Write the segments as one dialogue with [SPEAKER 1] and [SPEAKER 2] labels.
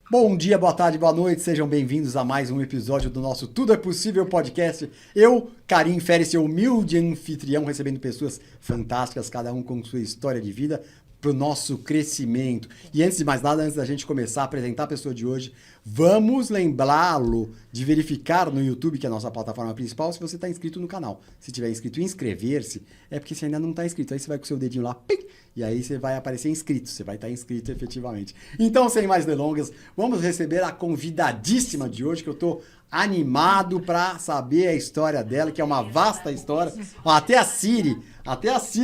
[SPEAKER 1] Bom dia, boa tarde, boa noite, sejam bem-vindos a mais um episódio do nosso Tudo é Possível podcast. Eu, Karim Ferri, seu humilde anfitrião, recebendo pessoas fantásticas, cada um com sua história de vida, para o nosso crescimento. E antes de mais nada, antes da gente começar a apresentar a pessoa de hoje, vamos lembrá-lo de verificar no YouTube, que é a nossa plataforma principal, se você está inscrito no canal. Se tiver inscrito, inscrever-se, é porque você ainda não está inscrito. Aí você vai com o seu dedinho lá, pim, e aí você vai aparecer inscrito, você vai estar inscrito efetivamente. Então, sem mais delongas, vamos receber a convidadíssima de hoje, que eu estou animado para saber a história dela, que é uma vasta história. Até a Siri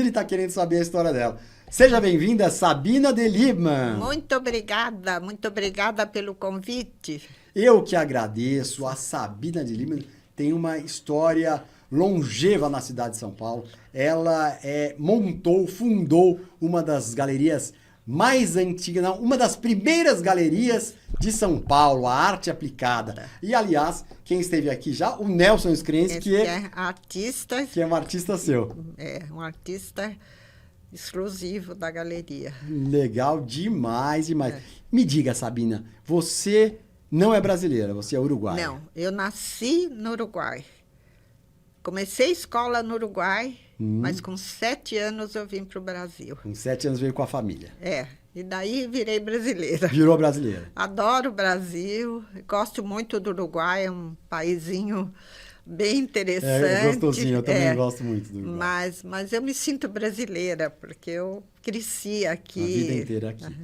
[SPEAKER 1] está querendo saber a história dela. Seja bem-vinda, Sabina de Liebmann.
[SPEAKER 2] Muito obrigada pelo convite.
[SPEAKER 1] Eu que agradeço. A Sabina de Liebmann tem uma história longeva na cidade de São Paulo. Ela fundou uma das galerias mais antigas, não, uma das primeiras galerias de São Paulo, a Arte Aplicada. E, aliás, quem esteve aqui já, o Nelson Screnzi, que é
[SPEAKER 2] artista.
[SPEAKER 1] Que é um artista seu.
[SPEAKER 2] É, um artista exclusivo da galeria.
[SPEAKER 1] Legal demais. Me diga, Sabina, você não é brasileira, você é uruguaia.
[SPEAKER 2] Não, eu nasci no Uruguai. Comecei escola no Uruguai, mas com 7 anos eu vim para o Brasil.
[SPEAKER 1] Com 7 anos veio com a família.
[SPEAKER 2] E daí virei brasileira.
[SPEAKER 1] Virou brasileira.
[SPEAKER 2] Adoro o Brasil, gosto muito do Uruguai, é um paísinho bem interessante.
[SPEAKER 1] É gostosinho, eu também gosto muito do Uruguai.
[SPEAKER 2] Mas eu me sinto brasileira, porque eu cresci aqui.
[SPEAKER 1] A vida inteira aqui.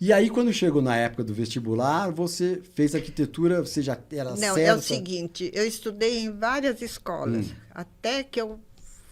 [SPEAKER 1] E aí, quando chegou na época do vestibular, você fez arquitetura, você já era certa?
[SPEAKER 2] Não, é o seguinte, eu estudei em várias escolas, até que eu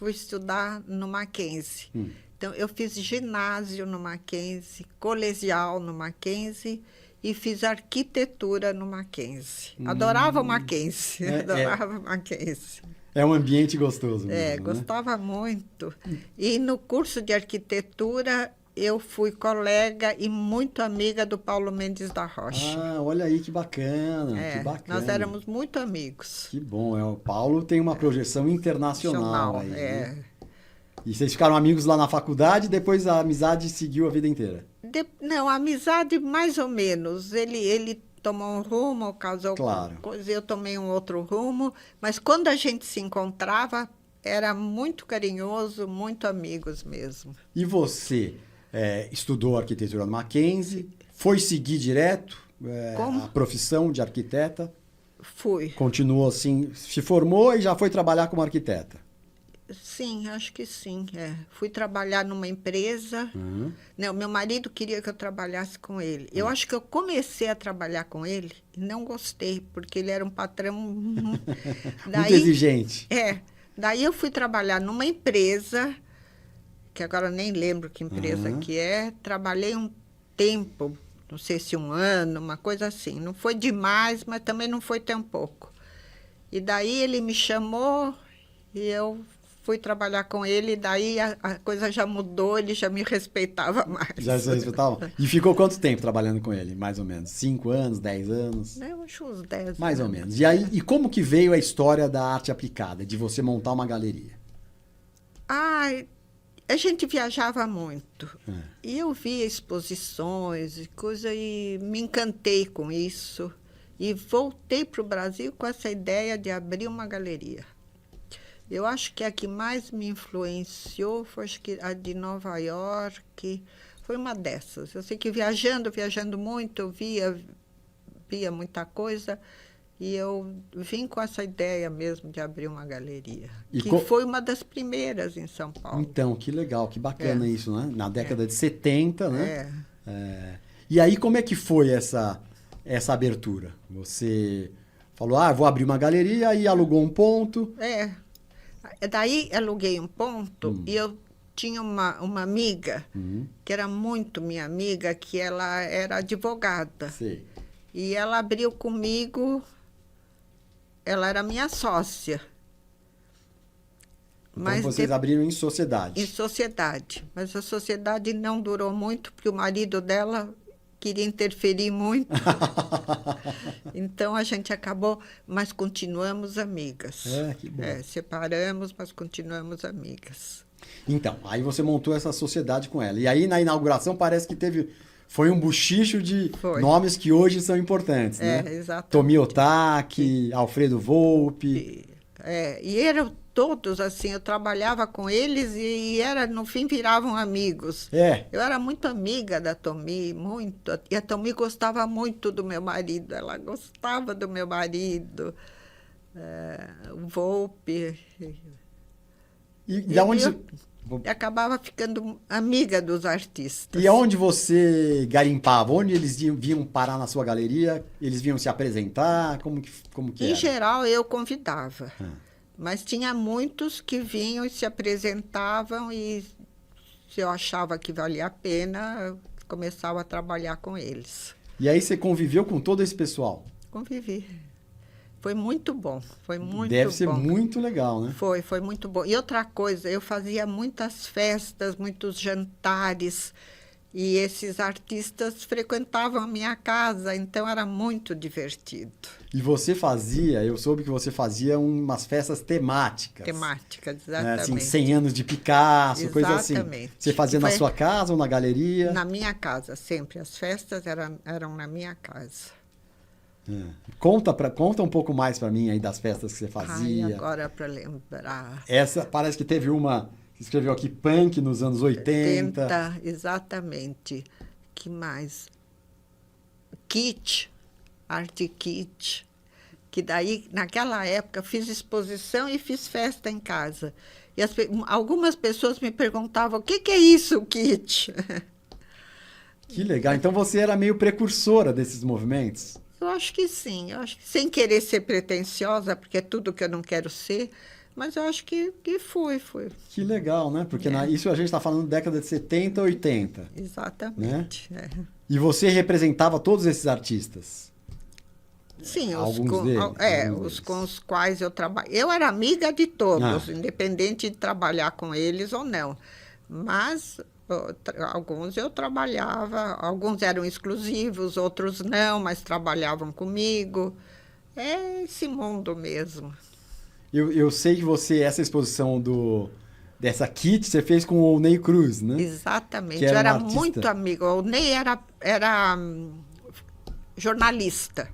[SPEAKER 2] fui estudar no Mackenzie. Então, eu fiz ginásio no Mackenzie, colegial no Mackenzie, e fiz arquitetura no Mackenzie. Adorava o Mackenzie, adorava o Mackenzie.
[SPEAKER 1] É um ambiente gostoso mesmo,
[SPEAKER 2] gostava muito. E no curso de arquitetura, eu fui colega e muito amiga do Paulo Mendes da Rocha.
[SPEAKER 1] Ah, olha aí que bacana, que bacana.
[SPEAKER 2] Nós éramos muito amigos.
[SPEAKER 1] Que bom, o Paulo tem uma projeção internacional aí, né? E vocês ficaram amigos lá na faculdade, depois a amizade seguiu a vida inteira?
[SPEAKER 2] Não, a amizade mais ou menos. Ele tomou um rumo, casou
[SPEAKER 1] claro.
[SPEAKER 2] com coisa, eu tomei um outro rumo. Mas quando a gente se encontrava, era muito carinhoso, muito amigos mesmo.
[SPEAKER 1] E você estudou arquitetura no Mackenzie, foi seguir direto a profissão de arquiteta?
[SPEAKER 2] Fui.
[SPEAKER 1] Continuou assim, se formou e já foi trabalhar como arquiteta?
[SPEAKER 2] Sim, acho que sim. Fui trabalhar numa empresa. Não, meu marido queria que eu trabalhasse com ele. Eu acho que eu comecei a trabalhar com ele e não gostei, porque ele era um patrão
[SPEAKER 1] muito exigente.
[SPEAKER 2] Daí eu fui trabalhar numa empresa, que agora eu nem lembro que empresa que é. Trabalhei um tempo, não sei se 1 ano, uma coisa assim. Não foi demais, mas também não foi tão pouco. E daí ele me chamou e eu fui trabalhar com ele, daí a coisa já mudou, ele já me respeitava mais.
[SPEAKER 1] Já se respeitava? E ficou quanto tempo trabalhando com ele, mais ou menos? 5 anos, 10 anos?
[SPEAKER 2] Eu acho uns 10 anos.
[SPEAKER 1] Mais ou menos. E aí, e como que veio a história da arte aplicada, de você montar uma galeria?
[SPEAKER 2] A gente viajava muito. E eu via exposições e coisa, e me encantei com isso. E voltei para o Brasil com essa ideia de abrir uma galeria. Eu acho que a que mais me influenciou foi acho que a de Nova York, foi uma dessas. Eu sei que viajando muito, eu via muita coisa, e eu vim com essa ideia mesmo de abrir uma galeria, foi uma das primeiras em São Paulo.
[SPEAKER 1] Então, que legal, que bacana isso, né? Na década de 70, né? E aí, como é que foi essa abertura? Você falou, vou abrir uma galeria, e alugou um ponto.
[SPEAKER 2] Daí aluguei um ponto e eu tinha uma amiga, que era muito minha amiga, que ela era advogada.
[SPEAKER 1] Sim.
[SPEAKER 2] E ela abriu comigo, ela era minha sócia.
[SPEAKER 1] Então vocês abriram em sociedade?
[SPEAKER 2] Em sociedade. Mas a sociedade não durou muito, porque o marido dela queria interferir muito. Então, a gente acabou, mas continuamos amigas.
[SPEAKER 1] Que bom.
[SPEAKER 2] Separamos, mas continuamos amigas.
[SPEAKER 1] Então, aí você montou essa sociedade com ela. E aí, na inauguração, parece que teve Foi um buchicho de nomes que hoje são importantes, né?
[SPEAKER 2] Exatamente.
[SPEAKER 1] Tomi Otaki, Alfredo Volpi.
[SPEAKER 2] E eram todos assim, eu trabalhava com eles e no fim viravam amigos. Eu era muito amiga da Tomi, muito. E a Tomi gostava muito do meu marido, ela gostava do meu marido. O Volpi.
[SPEAKER 1] E aonde...
[SPEAKER 2] Eu acabava ficando amiga dos artistas.
[SPEAKER 1] E aonde você garimpava? Onde eles vinham parar na sua galeria? Eles vinham se apresentar? Como que era?
[SPEAKER 2] Em geral, eu convidava. Mas tinha muitos que vinham e se apresentavam e se eu achava que valia a pena, eu começava a trabalhar com eles.
[SPEAKER 1] E aí você conviveu com todo esse pessoal?
[SPEAKER 2] Convivi. Foi muito bom, foi muito bom.
[SPEAKER 1] Deve ser muito legal, né?
[SPEAKER 2] Foi muito bom. E outra coisa, eu fazia muitas festas, muitos jantares, e esses artistas frequentavam a minha casa, então era muito divertido.
[SPEAKER 1] E você eu soube que você fazia umas festas temáticas.
[SPEAKER 2] Temáticas, exatamente.
[SPEAKER 1] Assim, 100 anos de Picasso, coisa assim.
[SPEAKER 2] Exatamente.
[SPEAKER 1] Você fazia na sua casa ou na galeria?
[SPEAKER 2] Na minha casa, sempre. As festas eram na minha casa.
[SPEAKER 1] Conta um pouco mais para mim aí das festas que você fazia.
[SPEAKER 2] Agora para lembrar.
[SPEAKER 1] Essa parece que teve uma, você escreveu aqui, punk nos anos 80.
[SPEAKER 2] Exatamente. Que mais? Kit, arte kit. Que daí, naquela época, fiz exposição e fiz festa em casa. E algumas pessoas me perguntavam, o que é isso, kit?
[SPEAKER 1] Que legal. Então você era meio precursora desses movimentos?
[SPEAKER 2] Eu acho que sim. Eu acho que, sem querer ser pretensiosa, porque é tudo que eu não quero ser, mas eu acho que foi.
[SPEAKER 1] Que legal, né? Porque isso a gente está falando década de 70, 80.
[SPEAKER 2] Exatamente.
[SPEAKER 1] Né? E você representava todos esses artistas?
[SPEAKER 2] Sim,
[SPEAKER 1] alguns
[SPEAKER 2] com os quais eu trabalho. Eu era amiga de todos, independente de trabalhar com eles ou não. Mas alguns eu trabalhava, alguns eram exclusivos, outros não, mas trabalhavam comigo. É esse mundo mesmo.
[SPEAKER 1] Eu sei que essa exposição dessa kit, você fez com o Ney Cruz, né?
[SPEAKER 2] Exatamente, eu era muito amiga. O Ney era jornalista.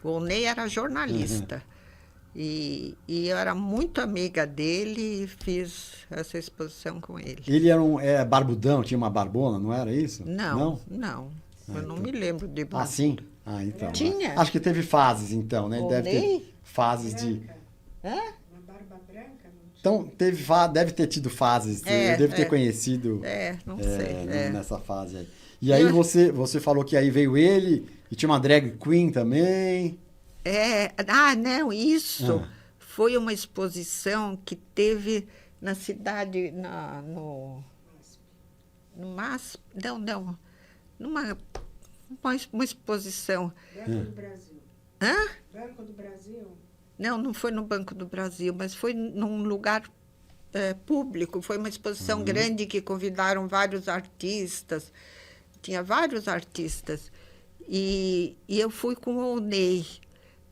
[SPEAKER 2] O Ney era jornalista. E eu era muito amiga dele e fiz essa exposição com ele.
[SPEAKER 1] Ele era barbudão, tinha uma barbona, não era isso?
[SPEAKER 2] Não. Eu não me lembro de barbudo.
[SPEAKER 1] Sim? Então.
[SPEAKER 2] Tinha?
[SPEAKER 1] Acho que teve fases, então, né?
[SPEAKER 2] O
[SPEAKER 1] Deve
[SPEAKER 2] Ney?
[SPEAKER 1] ter fases de...
[SPEAKER 2] Hã?
[SPEAKER 3] Uma barba branca?
[SPEAKER 1] Então, deve ter tido fases. Eu devo ter conhecido
[SPEAKER 2] não sei.
[SPEAKER 1] nessa fase aí. E aí você falou que aí veio ele e tinha uma drag queen também.
[SPEAKER 2] Não, isso foi uma exposição que teve na cidade, no MASP, não, uma exposição.
[SPEAKER 3] Banco do Brasil.
[SPEAKER 2] Hã?
[SPEAKER 3] Banco do Brasil?
[SPEAKER 2] Não foi no Banco do Brasil, mas foi num lugar público. Foi uma exposição grande que convidaram vários artistas. Tinha vários artistas. E eu fui com o Ney.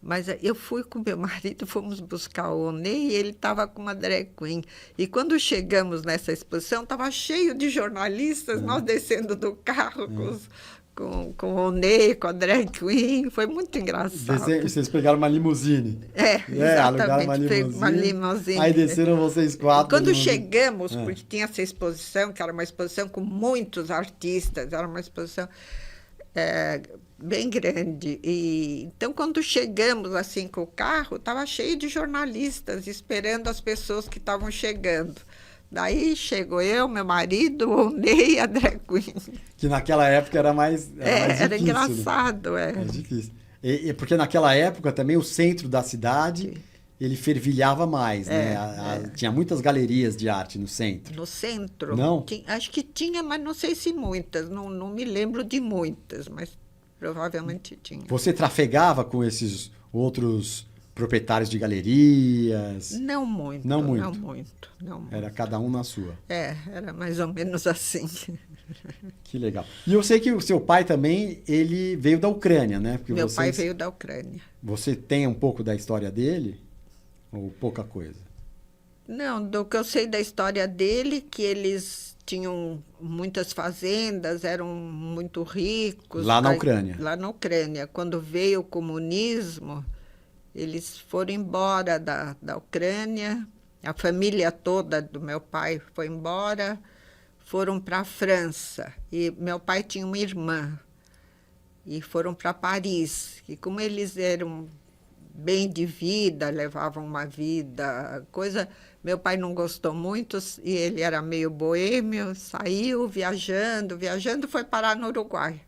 [SPEAKER 2] Mas eu fui com meu marido, fomos buscar o Ney e ele estava com uma drag queen. E quando chegamos nessa exposição, estava cheio de jornalistas, nós descendo do carro com o Ney, com a drag queen. Foi muito engraçado.
[SPEAKER 1] Vocês pegaram uma limusine.
[SPEAKER 2] Exatamente. Uma limusine.
[SPEAKER 1] Aí desceram vocês quatro.
[SPEAKER 2] Quando chegamos, porque tinha essa exposição, que era uma exposição com muitos artistas, era uma exposição... bem grande. Então, quando chegamos assim com o carro, estava cheio de jornalistas esperando as pessoas que estavam chegando. Daí chegou eu, meu marido, o Ney e a drag queen.
[SPEAKER 1] Que naquela época era mais difícil.
[SPEAKER 2] Era engraçado,
[SPEAKER 1] Era difícil. Porque naquela época também o centro da cidade... Ele fervilhava mais, né? Tinha muitas galerias de arte no centro.
[SPEAKER 2] No centro?
[SPEAKER 1] Não?
[SPEAKER 2] Acho que tinha, mas não sei se muitas. Não me lembro de muitas, mas provavelmente tinha.
[SPEAKER 1] Você trafegava com esses outros proprietários de galerias?
[SPEAKER 2] Não muito.
[SPEAKER 1] Não muito. Era cada um na sua.
[SPEAKER 2] Era mais ou menos assim.
[SPEAKER 1] Que legal. E eu sei que o seu pai também, ele veio da Ucrânia, né? Porque
[SPEAKER 2] Meu pai veio da Ucrânia.
[SPEAKER 1] Você tem um pouco da história dele? Ou pouca coisa?
[SPEAKER 2] Não, do que eu sei da história dele, que eles tinham muitas fazendas, eram muito ricos.
[SPEAKER 1] Lá na Ucrânia.
[SPEAKER 2] Lá na Ucrânia. Quando veio o comunismo, eles foram embora da Ucrânia, a família toda do meu pai foi embora, foram para a França. E meu pai tinha uma irmã, e foram para Paris. E como eles eram bem de vida, levavam uma vida, coisa... Meu pai não gostou muito, e ele era meio boêmio, saiu viajando, foi parar no Uruguai.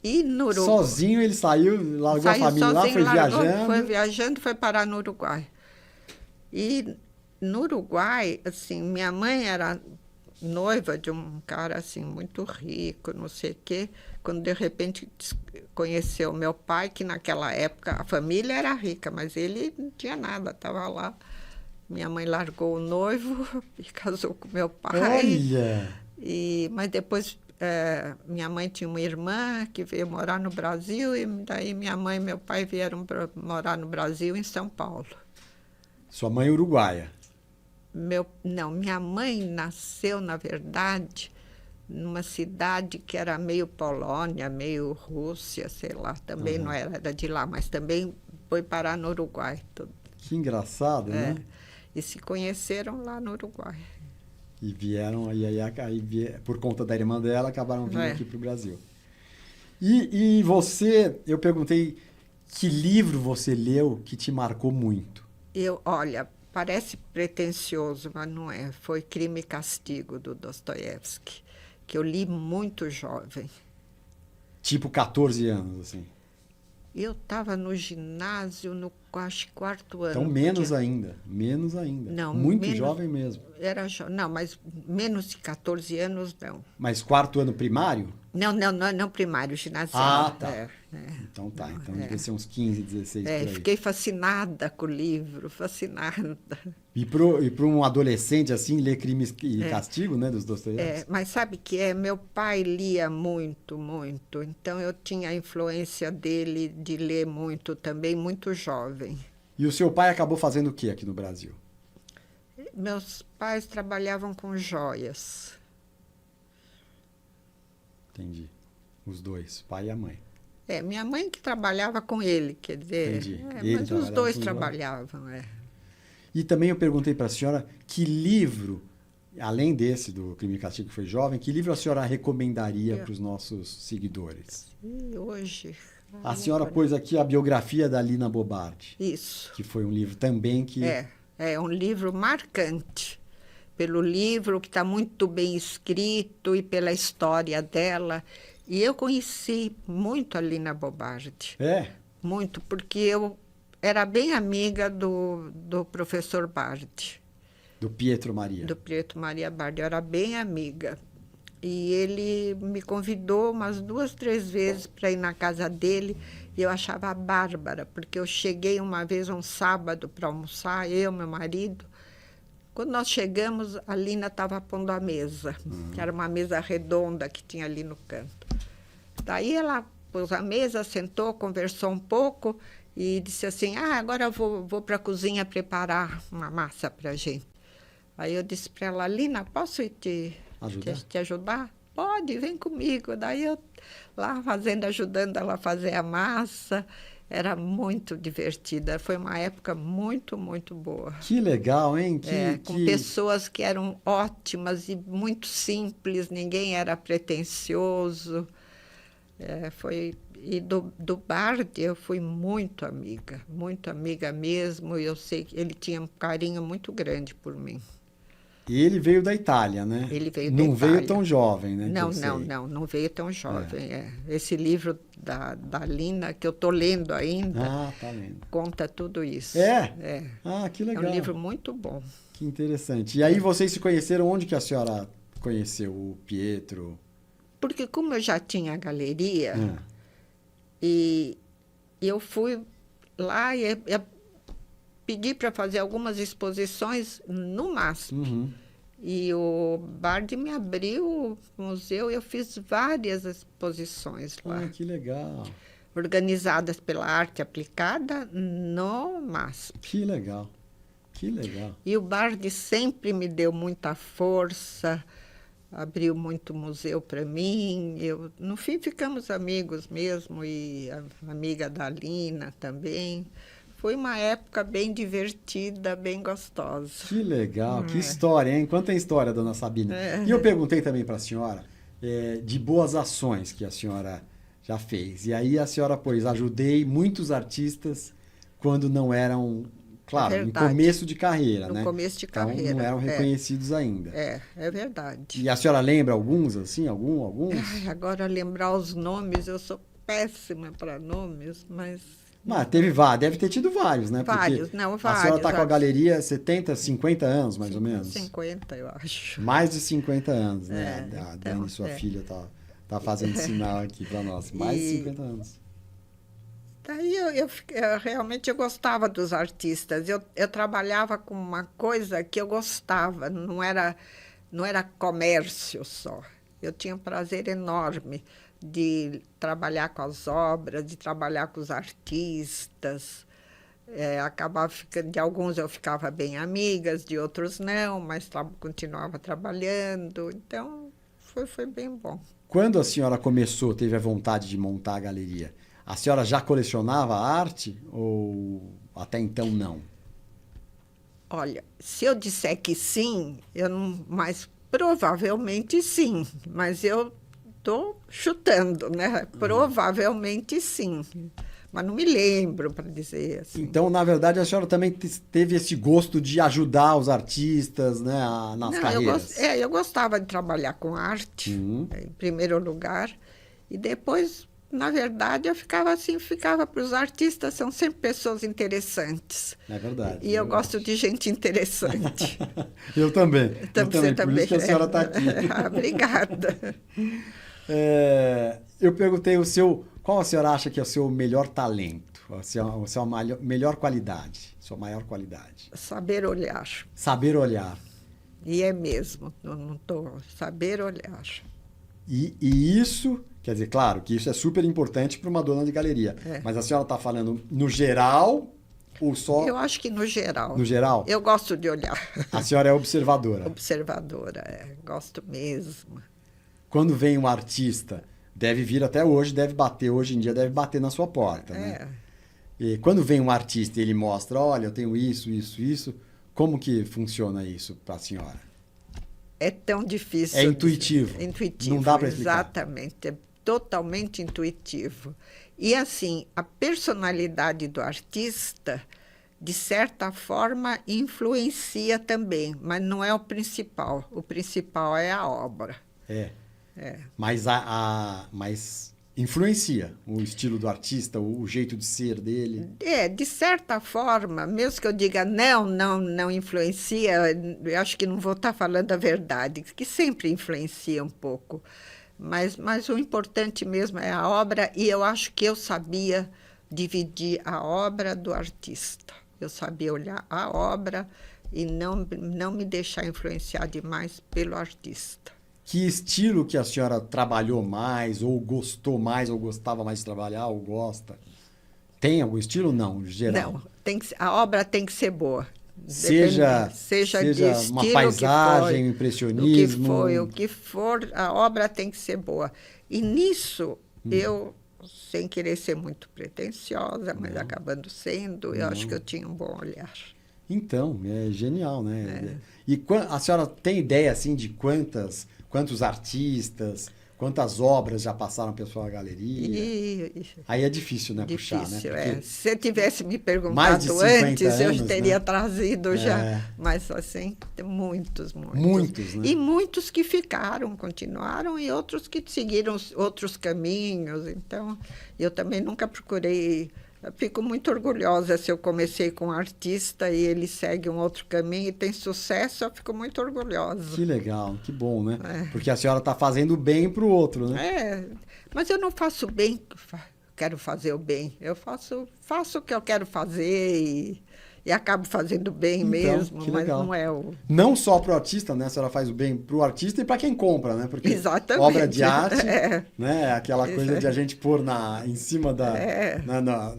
[SPEAKER 2] E no Uruguai...
[SPEAKER 1] Sozinho ele saiu, largou a família lá, foi viajando.
[SPEAKER 2] Foi viajando, foi parar no Uruguai. E no Uruguai, assim, minha mãe era noiva de um cara, assim, muito rico, não sei o quê, quando, de repente, conheceu meu pai, que naquela época a família era rica, mas ele não tinha nada, estava lá. Minha mãe largou o noivo e casou com meu pai.
[SPEAKER 1] Olha!
[SPEAKER 2] Mas depois, minha mãe tinha uma irmã que veio morar no Brasil, e daí minha mãe e meu pai vieram para morar no Brasil, em São Paulo.
[SPEAKER 1] Sua mãe é uruguaia?
[SPEAKER 2] Não, minha mãe nasceu, na verdade, numa cidade que era meio Polônia, meio Rússia, sei lá, também não era de lá, mas também foi parar no Uruguai.
[SPEAKER 1] Que engraçado, né?
[SPEAKER 2] E se conheceram lá no Uruguai.
[SPEAKER 1] E vieram, por conta da irmã dela, acabaram vindo aqui para o Brasil. E você, eu perguntei que livro você leu que te marcou muito?
[SPEAKER 2] Olha, parece pretensioso, mas não é. Foi Crime e Castigo, do Dostoiévski, que eu li muito jovem.
[SPEAKER 1] Tipo 14 anos, assim?
[SPEAKER 2] Eu estava no ginásio, no acho, 4º ano.
[SPEAKER 1] Então, menos ainda.
[SPEAKER 2] Não,
[SPEAKER 1] muito jovem mesmo.
[SPEAKER 2] Não, mas menos de 14 anos, não.
[SPEAKER 1] Mas 4º ano primário?
[SPEAKER 2] Não primário, ginásio.
[SPEAKER 1] Ah, tá. Então tá. Então devia ser uns 15, 16 por aí.
[SPEAKER 2] Fiquei fascinada com o livro, fascinada.
[SPEAKER 1] E para um adolescente, assim, ler Crime e Castigo, né, dos Dostoiévski?
[SPEAKER 2] Mas sabe que meu pai lia muito, muito. Então eu tinha a influência dele de ler muito também, muito jovem.
[SPEAKER 1] E o seu pai acabou fazendo o que aqui no Brasil?
[SPEAKER 2] Meus pais trabalhavam com joias.
[SPEAKER 1] Entendi. Os dois, o pai e a mãe.
[SPEAKER 2] Minha mãe que trabalhava com ele, quer dizer...
[SPEAKER 1] Entendi.
[SPEAKER 2] Mas os dois trabalhavam,
[SPEAKER 1] E também eu perguntei para a senhora que livro, além desse do Crime e Castigo, que foi jovem, que livro a senhora recomendaria para os nossos seguidores?
[SPEAKER 2] E hoje...
[SPEAKER 1] A senhora pôs aqui a biografia da Lina Bobardi.
[SPEAKER 2] Isso.
[SPEAKER 1] Que foi um livro também que...
[SPEAKER 2] É um livro marcante. Pelo livro, que está muito bem escrito, e pela história dela. E eu conheci muito a Lina Bobardi. Muito, porque eu era bem amiga do professor Bardi.
[SPEAKER 1] Do Pietro Maria.
[SPEAKER 2] Do Pietro Maria Bardi. Eu era bem amiga. E ele me convidou umas 2, 3 vezes para ir na casa dele. E eu achava bárbara, porque eu cheguei uma vez, um sábado, para almoçar, eu, meu marido. Quando nós chegamos, a Lina estava pondo a mesa, que era uma mesa redonda que tinha ali no canto. Daí ela pôs a mesa, sentou, conversou um pouco e disse assim, agora eu vou para a cozinha preparar uma massa para a gente. Aí eu disse para ela, Lina, posso ir te ajudar? Pode, vem comigo. Daí eu lá ajudando ela a fazer a massa. Era muito divertida. Foi uma época muito, muito boa.
[SPEAKER 1] Que legal, hein?
[SPEAKER 2] Com pessoas que eram ótimas e muito simples, ninguém era pretensioso. E do Bardi eu fui muito amiga mesmo. E eu sei que ele tinha um carinho muito grande por mim.
[SPEAKER 1] E ele veio da Itália, né?
[SPEAKER 2] Ele veio da Itália.
[SPEAKER 1] Não veio tão jovem, né?
[SPEAKER 2] Não veio tão jovem. Esse livro da Lina, que eu estou lendo ainda,
[SPEAKER 1] tá lendo.
[SPEAKER 2] Conta tudo isso.
[SPEAKER 1] Que legal.
[SPEAKER 2] É um livro muito bom.
[SPEAKER 1] Que interessante. E aí vocês se conheceram, onde que a senhora conheceu o Pietro?
[SPEAKER 2] Porque como eu já tinha a galeria, e eu fui lá e pedi para fazer algumas exposições no MASP. E o Bardi me abriu o museu e eu fiz várias exposições lá.
[SPEAKER 1] Que legal.
[SPEAKER 2] Organizadas pela Arte Aplicada no MASP.
[SPEAKER 1] Que legal. Que legal.
[SPEAKER 2] E o Bardi sempre me deu muita força, abriu muito museu para mim. No fim, ficamos amigos mesmo, e a amiga da Lina também. Foi uma época bem divertida, bem gostosa.
[SPEAKER 1] Que legal, que história, hein? Quanta história, dona Sabina. E eu perguntei também para a senhora de boas ações que a senhora já fez. E aí a senhora pôs, ajudei muitos artistas quando não eram, claro, no começo de carreira, né?
[SPEAKER 2] No começo de carreira.
[SPEAKER 1] Então não eram reconhecidos ainda.
[SPEAKER 2] É verdade.
[SPEAKER 1] E a senhora lembra alguns, assim, alguns?
[SPEAKER 2] Agora, lembrar os nomes, eu sou péssima para nomes, mas...
[SPEAKER 1] Mas deve ter tido vários, né?
[SPEAKER 2] Vários.
[SPEAKER 1] A senhora está com a galeria 70, 50 anos, mais ou menos?
[SPEAKER 2] 50, eu acho.
[SPEAKER 1] Mais de 50 anos, né? A
[SPEAKER 2] então,
[SPEAKER 1] Dani, sua filha, tá fazendo sinal aqui para nós. Mais de 50 anos.
[SPEAKER 2] Daí eu realmente eu gostava dos artistas. Eu trabalhava com uma coisa que eu gostava, não era comércio só. Eu tinha um prazer enorme de trabalhar com as obras, de trabalhar com os artistas. Acabava ficando, de alguns eu ficava bem amigas, de outros não, mas continuava trabalhando. Então, foi bem bom.
[SPEAKER 1] Quando a senhora teve a vontade de montar a galeria, a senhora já colecionava arte ou até então não?
[SPEAKER 2] Olha, se eu disser que sim, eu não, mas provavelmente sim, mas eu estou chutando, né? Provavelmente sim, mas não me lembro para dizer assim.
[SPEAKER 1] Então, na verdade, a senhora também teve esse gosto de ajudar os artistas, né, nas carreiras?
[SPEAKER 2] Eu gostava de trabalhar com arte, em primeiro lugar, e depois, na verdade, eu ficava para os artistas, são sempre pessoas interessantes.
[SPEAKER 1] É verdade.
[SPEAKER 2] E eu gosto de gente interessante.
[SPEAKER 1] Eu também.
[SPEAKER 2] Você
[SPEAKER 1] por isso que a senhora está aqui.
[SPEAKER 2] Obrigada.
[SPEAKER 1] Eu perguntei qual a senhora acha que é o seu melhor talento, a sua melhor qualidade, sua maior qualidade?
[SPEAKER 2] Saber olhar.
[SPEAKER 1] Saber olhar.
[SPEAKER 2] E é mesmo, não estou... Saber olhar.
[SPEAKER 1] E isso, quer dizer, claro que isso é super importante para uma dona de galeria, mas a senhora está falando no geral ou só...
[SPEAKER 2] Eu acho que no geral.
[SPEAKER 1] No geral?
[SPEAKER 2] Eu gosto de olhar.
[SPEAKER 1] A senhora é observadora?
[SPEAKER 2] Observadora, gosto mesmo.
[SPEAKER 1] Quando vem um artista, deve vir até hoje, hoje em dia deve bater na sua porta, né? E quando vem um artista e ele mostra, olha, eu tenho isso, como que funciona isso para a senhora?
[SPEAKER 2] É tão difícil.
[SPEAKER 1] É intuitivo.
[SPEAKER 2] É intuitivo.
[SPEAKER 1] Não dá para explicar.
[SPEAKER 2] Exatamente. É totalmente intuitivo. E, assim, a personalidade do artista, de certa forma, influencia também, mas não é o principal. O principal é a obra. Mas, mas influencia o estilo do artista, o jeito de ser dele? De certa forma, mesmo que eu diga não influencia, eu acho que não vou estar falando a verdade, que sempre influencia um pouco. Mas o importante mesmo é a obra, e eu acho que eu sabia dividir a obra do artista. Eu sabia olhar a obra e não me deixar influenciar demais pelo artista.
[SPEAKER 1] Que estilo que a senhora trabalhou mais, ou gostou mais, ou gostava mais de trabalhar, ou gosta? Tem algum estilo? Não, geral.
[SPEAKER 2] Não, a obra tem que ser boa.
[SPEAKER 1] Seja
[SPEAKER 2] de
[SPEAKER 1] uma paisagem, impressionismo.
[SPEAKER 2] O que for, a obra tem que ser boa. E nisso, eu, sem querer ser muito pretensiosa, mas acabando sendo, eu acho que eu tinha um bom olhar.
[SPEAKER 1] Então, é genial, né? E a senhora tem ideia, assim, de quantos artistas, quantas obras já passaram pela sua galeria? Aí é difícil, né, puxar, né? Porque
[SPEAKER 2] se você tivesse me perguntado antes, eu teria trazido já. Mas, assim, muitos.
[SPEAKER 1] Muitos, né?
[SPEAKER 2] E muitos que continuaram, e outros que seguiram outros caminhos. Então, eu também nunca procurei... Eu fico muito orgulhosa se eu comecei com um artista e ele segue um outro caminho e tem sucesso, eu fico muito orgulhosa.
[SPEAKER 1] Que legal, que bom, né? Porque a senhora está fazendo bem para o outro, né?
[SPEAKER 2] Mas eu não faço bem, quero fazer o bem. Eu faço o que eu quero fazer e acabo fazendo bem
[SPEAKER 1] Então,
[SPEAKER 2] mesmo,
[SPEAKER 1] que
[SPEAKER 2] mas
[SPEAKER 1] legal.
[SPEAKER 2] não é o...
[SPEAKER 1] Não só para o artista, né? A senhora faz o bem para o artista e para quem compra, né? Porque
[SPEAKER 2] Exatamente.
[SPEAKER 1] obra de arte,
[SPEAKER 2] É.
[SPEAKER 1] né? Aquela coisa de a gente pôr em cima da...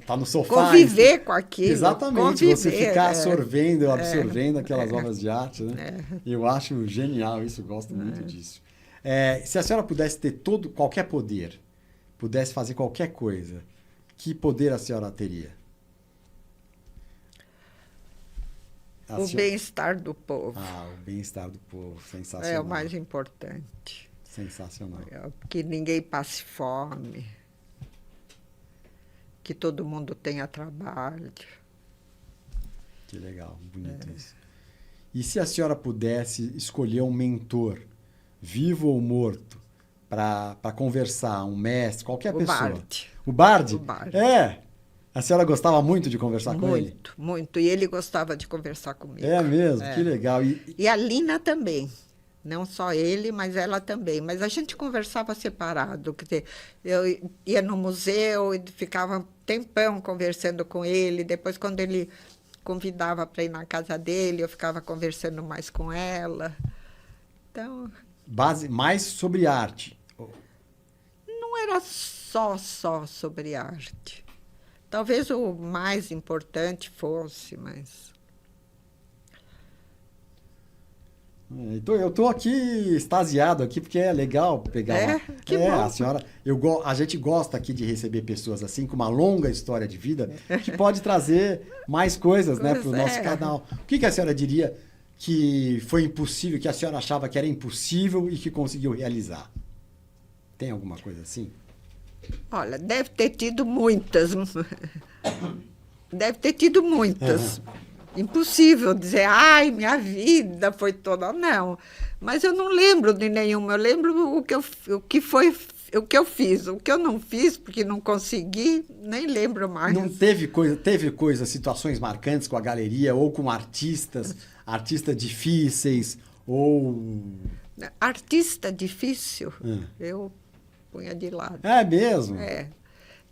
[SPEAKER 1] tá no sofá.
[SPEAKER 2] Conviver com aquilo.
[SPEAKER 1] Exatamente, você ficar absorvendo aquelas
[SPEAKER 2] É.
[SPEAKER 1] obras de arte, né?
[SPEAKER 2] É.
[SPEAKER 1] Eu acho genial isso, eu gosto muito disso. Se a senhora pudesse ter qualquer poder, pudesse fazer qualquer coisa, que poder a senhora teria?
[SPEAKER 2] O bem-estar do povo
[SPEAKER 1] o bem-estar do povo, sensacional.
[SPEAKER 2] é o mais importante.
[SPEAKER 1] Sensacional.
[SPEAKER 2] Que ninguém passe fome, que todo mundo tenha trabalho.
[SPEAKER 1] Que legal, bonito isso. E se a senhora pudesse escolher um mentor, vivo ou morto, para conversar, um mestre, qualquer pessoa?
[SPEAKER 2] Bardi.
[SPEAKER 1] O Bardi?
[SPEAKER 2] O Bardi.
[SPEAKER 1] A senhora gostava muito de conversar com ele?
[SPEAKER 2] Muito, muito. E ele gostava de conversar comigo.
[SPEAKER 1] É mesmo? Que legal.
[SPEAKER 2] E a Lina também. Não só ele, mas ela também. Mas a gente conversava separado. Quer dizer, eu ia no museu e ficava um tempão conversando com ele. Depois, quando ele convidava para ir na casa dele, eu ficava conversando mais com ela. Então...
[SPEAKER 1] mais sobre arte?
[SPEAKER 2] Não era só sobre arte. Talvez o mais importante fosse, mas...
[SPEAKER 1] Eu estou aqui extasiado aqui, porque é legal pegar
[SPEAKER 2] que bom.
[SPEAKER 1] A senhora, a gente gosta aqui de receber pessoas assim, com uma longa história de vida, que pode trazer mais coisas, né, para o nosso canal. O que a senhora diria que foi impossível, que a senhora achava que era impossível e que conseguiu realizar? Tem alguma coisa assim?
[SPEAKER 2] Olha, deve ter tido muitas. Deve ter tido muitas. Impossível dizer, ai, minha vida foi toda. Não. Mas eu não lembro de nenhuma. Eu lembro o que eu fiz. O que eu não fiz, porque não consegui, nem lembro mais.
[SPEAKER 1] Não teve situações marcantes com a galeria ou com artistas difíceis, ou...
[SPEAKER 2] Artista difícil, eu punha de lado.
[SPEAKER 1] É mesmo?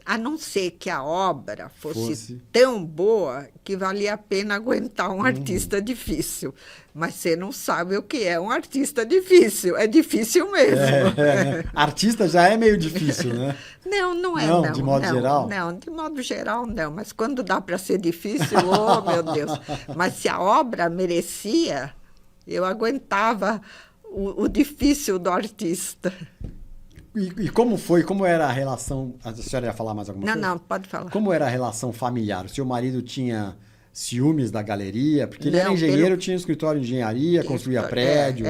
[SPEAKER 2] A não ser que a obra fosse tão boa que valia a pena aguentar um artista difícil. Mas você não sabe o que é um artista difícil. É difícil mesmo.
[SPEAKER 1] Né? Artista já é meio difícil, né?
[SPEAKER 2] Não é.
[SPEAKER 1] Não, de modo geral?
[SPEAKER 2] Não, de modo geral não. Mas quando dá para ser difícil, oh, meu Deus. Mas se a obra merecia, eu aguentava o difícil do artista.
[SPEAKER 1] E como era a relação... A senhora ia falar mais alguma coisa?
[SPEAKER 2] Não, pode falar.
[SPEAKER 1] Como era a relação familiar? O seu marido tinha ciúmes da galeria? Porque ele era engenheiro, tinha escritório de engenharia, construía prédios.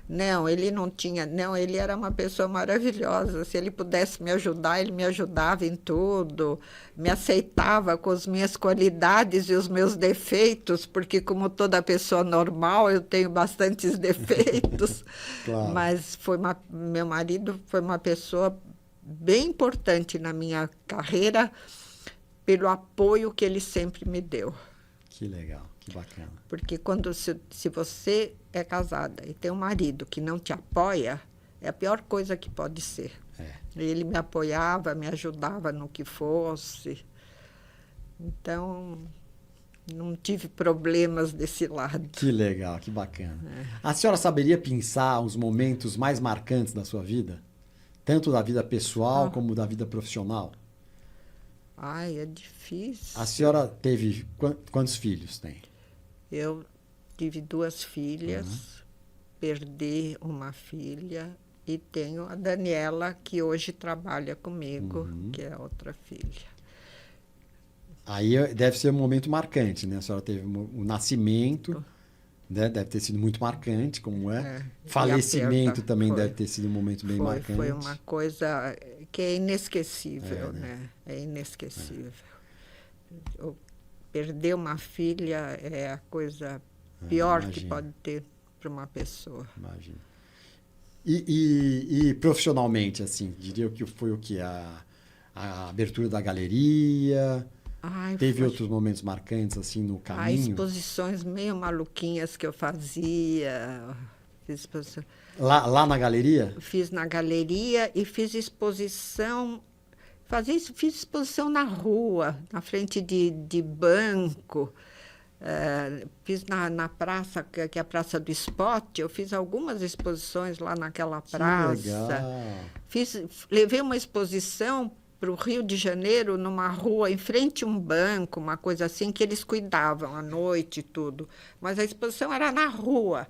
[SPEAKER 2] Não, ele não tinha. Não, ele era uma pessoa maravilhosa. Se ele pudesse me ajudar, ele me ajudava em tudo. Me aceitava com as minhas qualidades e os meus defeitos, porque, como toda pessoa normal, eu tenho bastantes defeitos.
[SPEAKER 1] Claro.
[SPEAKER 2] Mas meu marido foi uma pessoa bem importante na minha carreira pelo apoio que ele sempre me deu.
[SPEAKER 1] Que legal, que bacana.
[SPEAKER 2] Porque se você é casada e tem um marido que não te apoia, é a pior coisa que pode ser. Ele me apoiava, me ajudava no que fosse. Então, não tive problemas desse lado.
[SPEAKER 1] Que legal, que bacana. A senhora saberia pensar os momentos mais marcantes da sua vida? Tanto da vida pessoal como da vida profissional?
[SPEAKER 2] Ai, é difícil.
[SPEAKER 1] A senhora teve... Quantos filhos tem?
[SPEAKER 2] Eu tive 2 filhas, perdi uma filha e tenho a Daniela, que hoje trabalha comigo, que é outra filha.
[SPEAKER 1] Aí deve ser um momento marcante, né? A senhora teve o nascimento, né? Deve ter sido muito marcante, como é. Falecimento também deve ter sido um momento bem marcante.
[SPEAKER 2] Foi uma coisa que é inesquecível, né? É inesquecível. Perder uma filha é a coisa pior que pode ter para uma pessoa.
[SPEAKER 1] Imagina. E profissionalmente, assim, diria que foi o quê? A abertura da galeria... Teve outros momentos marcantes, assim, no caminho?
[SPEAKER 2] Exposições meio maluquinhas que eu fazia.
[SPEAKER 1] Lá na galeria?
[SPEAKER 2] Fiz na galeria e fiz exposição... Fiz exposição na rua, na frente de banco. Fiz na praça, que é a Praça do Esporte, eu fiz algumas exposições lá naquela praça.
[SPEAKER 1] Que legal.
[SPEAKER 2] Levei uma exposição para o Rio de Janeiro, numa rua, em frente a um banco, uma coisa assim, que eles cuidavam à noite e tudo. Mas a exposição era na rua.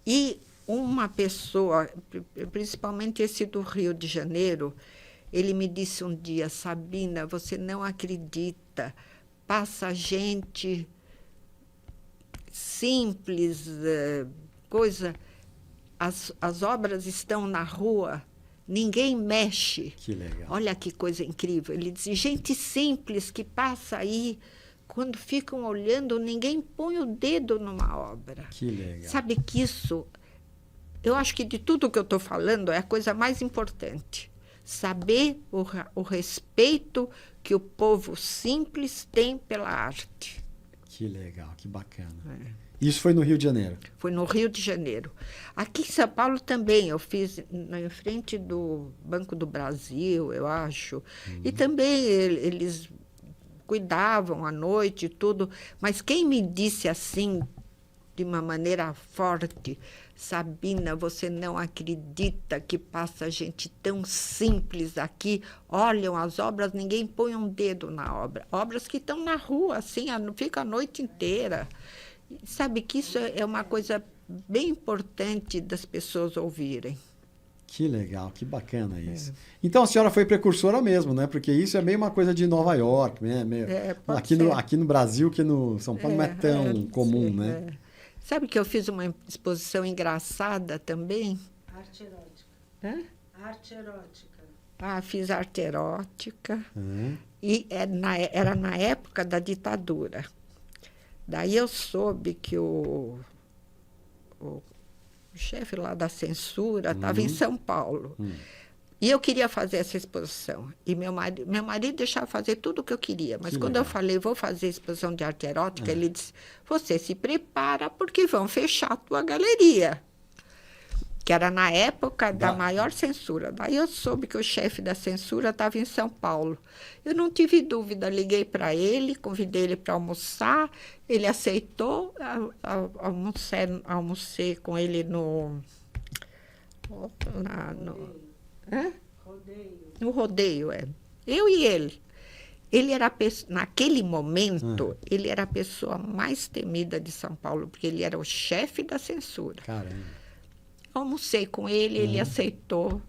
[SPEAKER 2] E uma pessoa, principalmente esse do Rio de Janeiro, ele me disse um dia: Sabina, você não acredita, passa gente simples, coisa, as obras estão na rua, ninguém mexe.
[SPEAKER 1] Que legal.
[SPEAKER 2] Olha que coisa incrível. Ele disse: gente simples que passa aí, quando ficam olhando, ninguém põe o dedo numa obra.
[SPEAKER 1] Que legal.
[SPEAKER 2] Sabe que isso, eu acho que de tudo que eu estou falando, é a coisa mais importante. Saber o respeito que o povo simples tem pela arte.
[SPEAKER 1] Que legal, que bacana. Isso foi no Rio de Janeiro?
[SPEAKER 2] Foi no Rio de Janeiro. Aqui em São Paulo também, eu fiz em frente do Banco do Brasil, eu acho. E também eles cuidavam à noite e tudo. Mas quem me disse assim, de uma maneira forte: Sabina, você não acredita que passa gente tão simples aqui, olham as obras, ninguém põe um dedo na obra. Obras que estão na rua, assim, fica a noite inteira. Sabe que isso é uma coisa bem importante das pessoas ouvirem.
[SPEAKER 1] Que legal, que bacana isso. Então a senhora foi precursora mesmo, né? Porque isso é meio uma coisa de Nova York, né? Aqui no Brasil, que no São Paulo não é tão comum,
[SPEAKER 2] sim,
[SPEAKER 1] né?
[SPEAKER 2] Sabe que eu fiz uma exposição engraçada também?
[SPEAKER 3] Arte erótica.
[SPEAKER 2] Hã?
[SPEAKER 3] Arte erótica.
[SPEAKER 2] Fiz arte erótica. E era na época da ditadura. Daí eu soube que o chefe lá da censura estava em São Paulo. E eu queria fazer essa exposição. E meu marido deixava fazer tudo o que eu queria. Mas quando eu falei: vou fazer exposição de arte erótica, ele disse: você se prepara, porque vão fechar a tua galeria. Que era na época da maior censura. Daí eu soube que o chefe da censura estava em São Paulo. Eu não tive dúvida, liguei para ele, convidei ele para almoçar, ele aceitou, almocei com ele no rodeio, eu e ele. Ele era naquele momento, ele era a pessoa mais temida de São Paulo, porque ele era o chefe da censura.
[SPEAKER 1] Caramba.
[SPEAKER 2] Almocei com ele, ele aceitou.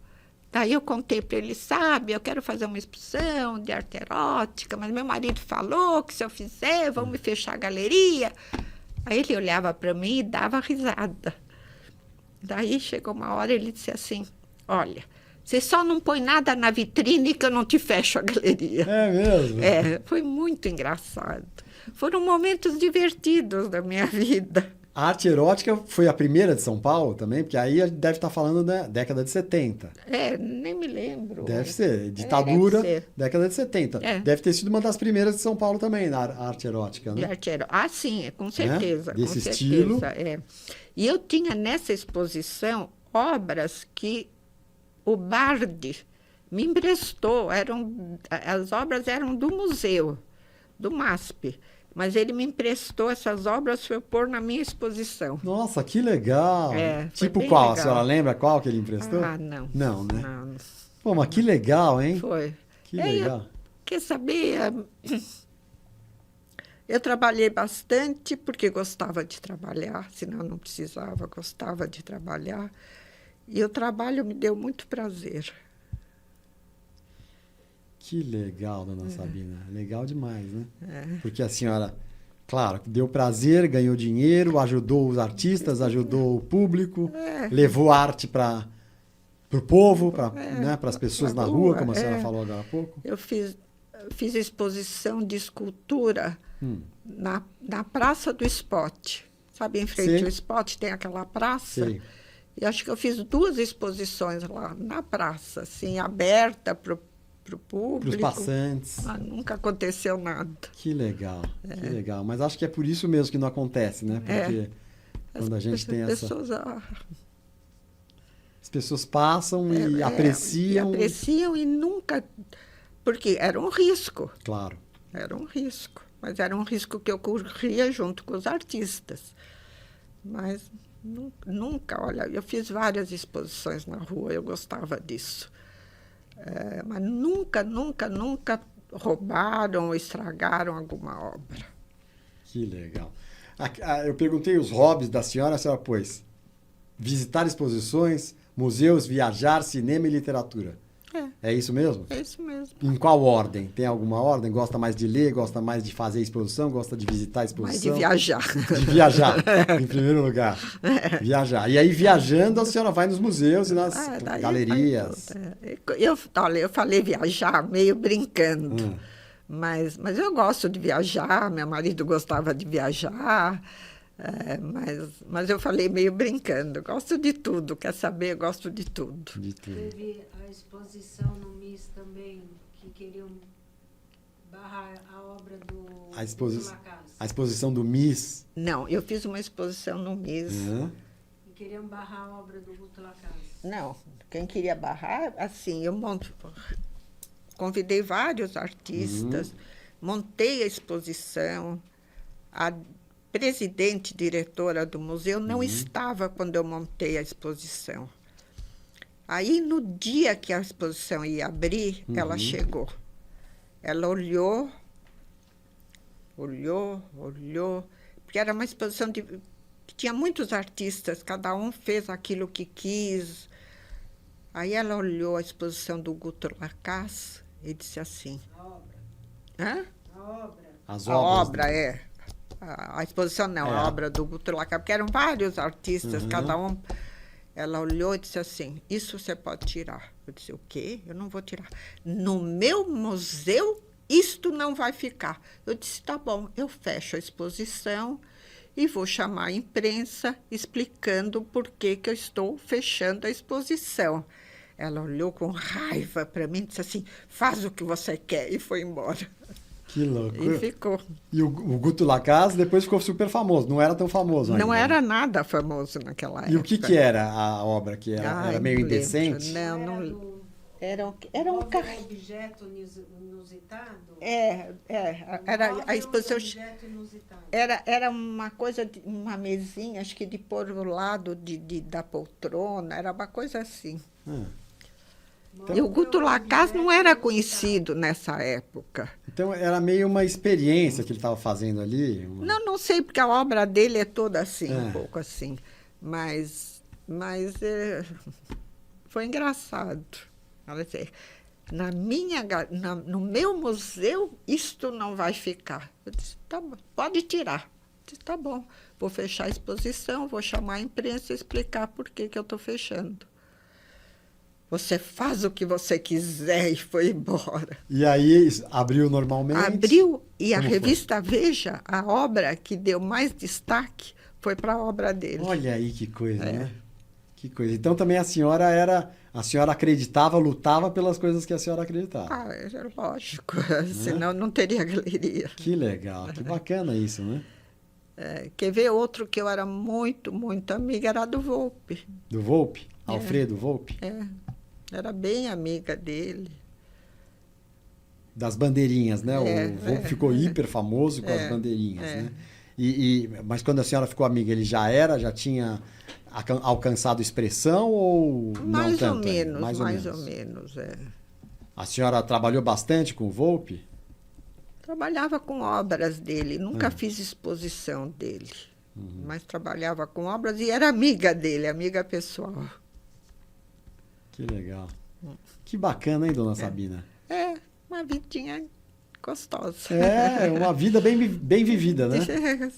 [SPEAKER 2] Daí eu contei para ele: sabe, eu quero fazer uma exposição de arte erótica, mas meu marido falou que se eu fizer, vão me fechar a galeria. Aí ele olhava para mim e dava risada. Daí chegou uma hora, ele disse assim: olha, você só não põe nada na vitrine que eu não te fecho a galeria.
[SPEAKER 1] É mesmo?
[SPEAKER 2] Foi muito engraçado. Foram momentos divertidos da minha vida.
[SPEAKER 1] A arte erótica foi a primeira de São Paulo também? Porque aí deve estar falando da década de 70.
[SPEAKER 2] Nem me lembro.
[SPEAKER 1] Deve ser. Ditadura,
[SPEAKER 2] deve ser.
[SPEAKER 1] Década de 70. Deve ter sido uma das primeiras de São Paulo também, na arte erótica, né?
[SPEAKER 2] Sim, com certeza.
[SPEAKER 1] Desse
[SPEAKER 2] com
[SPEAKER 1] estilo.
[SPEAKER 2] Certeza, E eu tinha nessa exposição obras que o Bardi me emprestou. As obras eram do museu, do MASP. Mas ele me emprestou essas obras para eu pôr na minha exposição.
[SPEAKER 1] Nossa, que legal! Tipo
[SPEAKER 2] bem
[SPEAKER 1] qual?
[SPEAKER 2] legal.
[SPEAKER 1] A senhora lembra qual que ele emprestou?
[SPEAKER 2] Não.
[SPEAKER 1] Não, né?
[SPEAKER 2] Não.
[SPEAKER 1] Pô, mas que legal, hein?
[SPEAKER 2] Foi.
[SPEAKER 1] Que legal.
[SPEAKER 2] Quer saber? Eu trabalhei bastante porque gostava de trabalhar, senão não precisava, gostava de trabalhar. E o trabalho me deu muito prazer.
[SPEAKER 1] Que legal, dona Sabina. Legal demais, né? Porque a senhora, claro, deu prazer, ganhou dinheiro, ajudou os artistas, ajudou o público, levou arte para o povo, para as pessoas na rua, como a senhora falou agora há pouco.
[SPEAKER 2] Eu fiz exposição de escultura na Praça do Esporte. Sabe, em frente ao Esporte tem aquela praça?
[SPEAKER 1] Sim.
[SPEAKER 2] E acho que eu fiz 2 exposições lá na praça, assim, aberta para o público.
[SPEAKER 1] Para os passantes.
[SPEAKER 2] Nunca aconteceu nada.
[SPEAKER 1] Que legal, que legal. Mas acho que é por isso mesmo que não acontece, né? Porque quando a gente tem essa... As pessoas passam e apreciam.
[SPEAKER 2] Apreciam e nunca... Porque era um risco.
[SPEAKER 1] Claro.
[SPEAKER 2] Era um risco. mas era um risco que eu corria junto com os artistas. Mas nunca, olha, eu fiz várias exposições na rua, eu gostava disso. Mas nunca roubaram ou estragaram alguma obra.
[SPEAKER 1] Que legal. Eu perguntei os hobbies da senhora, a senhora pôs visitar exposições, museus, viajar, cinema e literatura. É isso mesmo?
[SPEAKER 2] É isso mesmo.
[SPEAKER 1] Em qual ordem? Tem alguma ordem? Gosta mais de ler, gosta mais de fazer exposição, gosta de visitar a exposição?
[SPEAKER 2] Mais de viajar.
[SPEAKER 1] De viajar, em primeiro lugar. Viajar. E aí, viajando, a senhora vai nos museus e nas galerias.
[SPEAKER 2] Eu falei viajar meio brincando. Mas eu gosto de viajar, meu marido gostava de viajar, mas eu falei meio brincando. Gosto de tudo, quer saber? Eu gosto de tudo.
[SPEAKER 3] Teve a exposição no MIS também, que queriam barrar a obra do
[SPEAKER 1] A exposição do MIS.
[SPEAKER 2] Não, eu fiz uma exposição no MIS.
[SPEAKER 3] E queriam barrar a obra do Guto Lacazzi.
[SPEAKER 2] Não, quem queria barrar, assim, convidei vários artistas, montei a exposição. A presidente, diretora do museu, não estava quando eu montei a exposição. Aí, no dia que a exposição ia abrir, ela chegou. Ela olhou, porque era uma exposição que tinha muitos artistas, cada um fez aquilo que quis. Aí ela olhou a exposição do Guto Lacazzi e disse assim...
[SPEAKER 3] A obra.
[SPEAKER 2] Hã?
[SPEAKER 3] A obra.
[SPEAKER 1] As
[SPEAKER 2] A
[SPEAKER 1] obras,
[SPEAKER 2] obra,
[SPEAKER 1] né?
[SPEAKER 2] A exposição não, a obra do Guto Lacazzi, porque eram vários artistas, cada um... Ela olhou e disse assim, isso você pode tirar. Eu disse, o quê? Eu não vou tirar. No meu museu, isto não vai ficar. Eu disse, tá bom, eu fecho a exposição e vou chamar a imprensa explicando por que eu estou fechando a exposição. Ela olhou com raiva para mim e disse assim, faz o que você quer, e foi embora.
[SPEAKER 1] Que loucura.
[SPEAKER 2] E ficou.
[SPEAKER 1] E o Guto Lacazzi depois ficou super famoso, não era tão famoso ainda.
[SPEAKER 2] Não era nada famoso naquela época.
[SPEAKER 1] E o que era a obra? Que era meio indecente?
[SPEAKER 2] Não. Era um
[SPEAKER 3] objeto inusitado?
[SPEAKER 2] Era a exposição.
[SPEAKER 3] Objeto inusitado.
[SPEAKER 2] Era uma coisa, uma mesinha, acho que de pôr o lado da poltrona, era uma coisa assim. E o Guto Lacazzi não era conhecido nessa época.
[SPEAKER 1] Então era meio uma experiência que ele estava fazendo ali?
[SPEAKER 2] Não sei, porque a obra dele é toda assim, um pouco assim. Mas foi engraçado. Ela disse, no meu museu, isto não vai ficar. Eu disse, tá bom, pode tirar. Eu disse, tá bom, vou fechar a exposição, vou chamar a imprensa e explicar por que eu estou fechando. Você faz o que você quiser, e foi embora.
[SPEAKER 1] E aí abriu normalmente?
[SPEAKER 2] Abriu, e a
[SPEAKER 1] Como
[SPEAKER 2] revista Veja, a obra que deu mais destaque foi para a obra dele.
[SPEAKER 1] Olha aí que coisa, né? Que coisa. Então também a senhora acreditava, lutava pelas coisas que a senhora acreditava.
[SPEAKER 2] É lógico, senão não teria galeria.
[SPEAKER 1] Que legal, que bacana isso, né?
[SPEAKER 2] Quer ver outro que eu era muito, muito amiga, era do Volpi.
[SPEAKER 1] Do Volpi? Alfredo Volpi?
[SPEAKER 2] Era bem amiga dele.
[SPEAKER 1] Das bandeirinhas, né? O Volpi ficou hiper famoso com as bandeirinhas, né? Mas quando a senhora ficou amiga, ele já tinha alcançado expressão ou
[SPEAKER 2] mais
[SPEAKER 1] não tanto?
[SPEAKER 2] Ou menos,
[SPEAKER 1] mais ou menos. A senhora trabalhou bastante com o Volpi?
[SPEAKER 2] Trabalhava com obras dele, nunca fiz exposição dele, mas trabalhava com obras e era amiga dele, amiga pessoal.
[SPEAKER 1] Que legal. Que bacana, hein, dona Sabina?
[SPEAKER 2] Uma vidinha gostosa.
[SPEAKER 1] Uma vida bem vivida, né?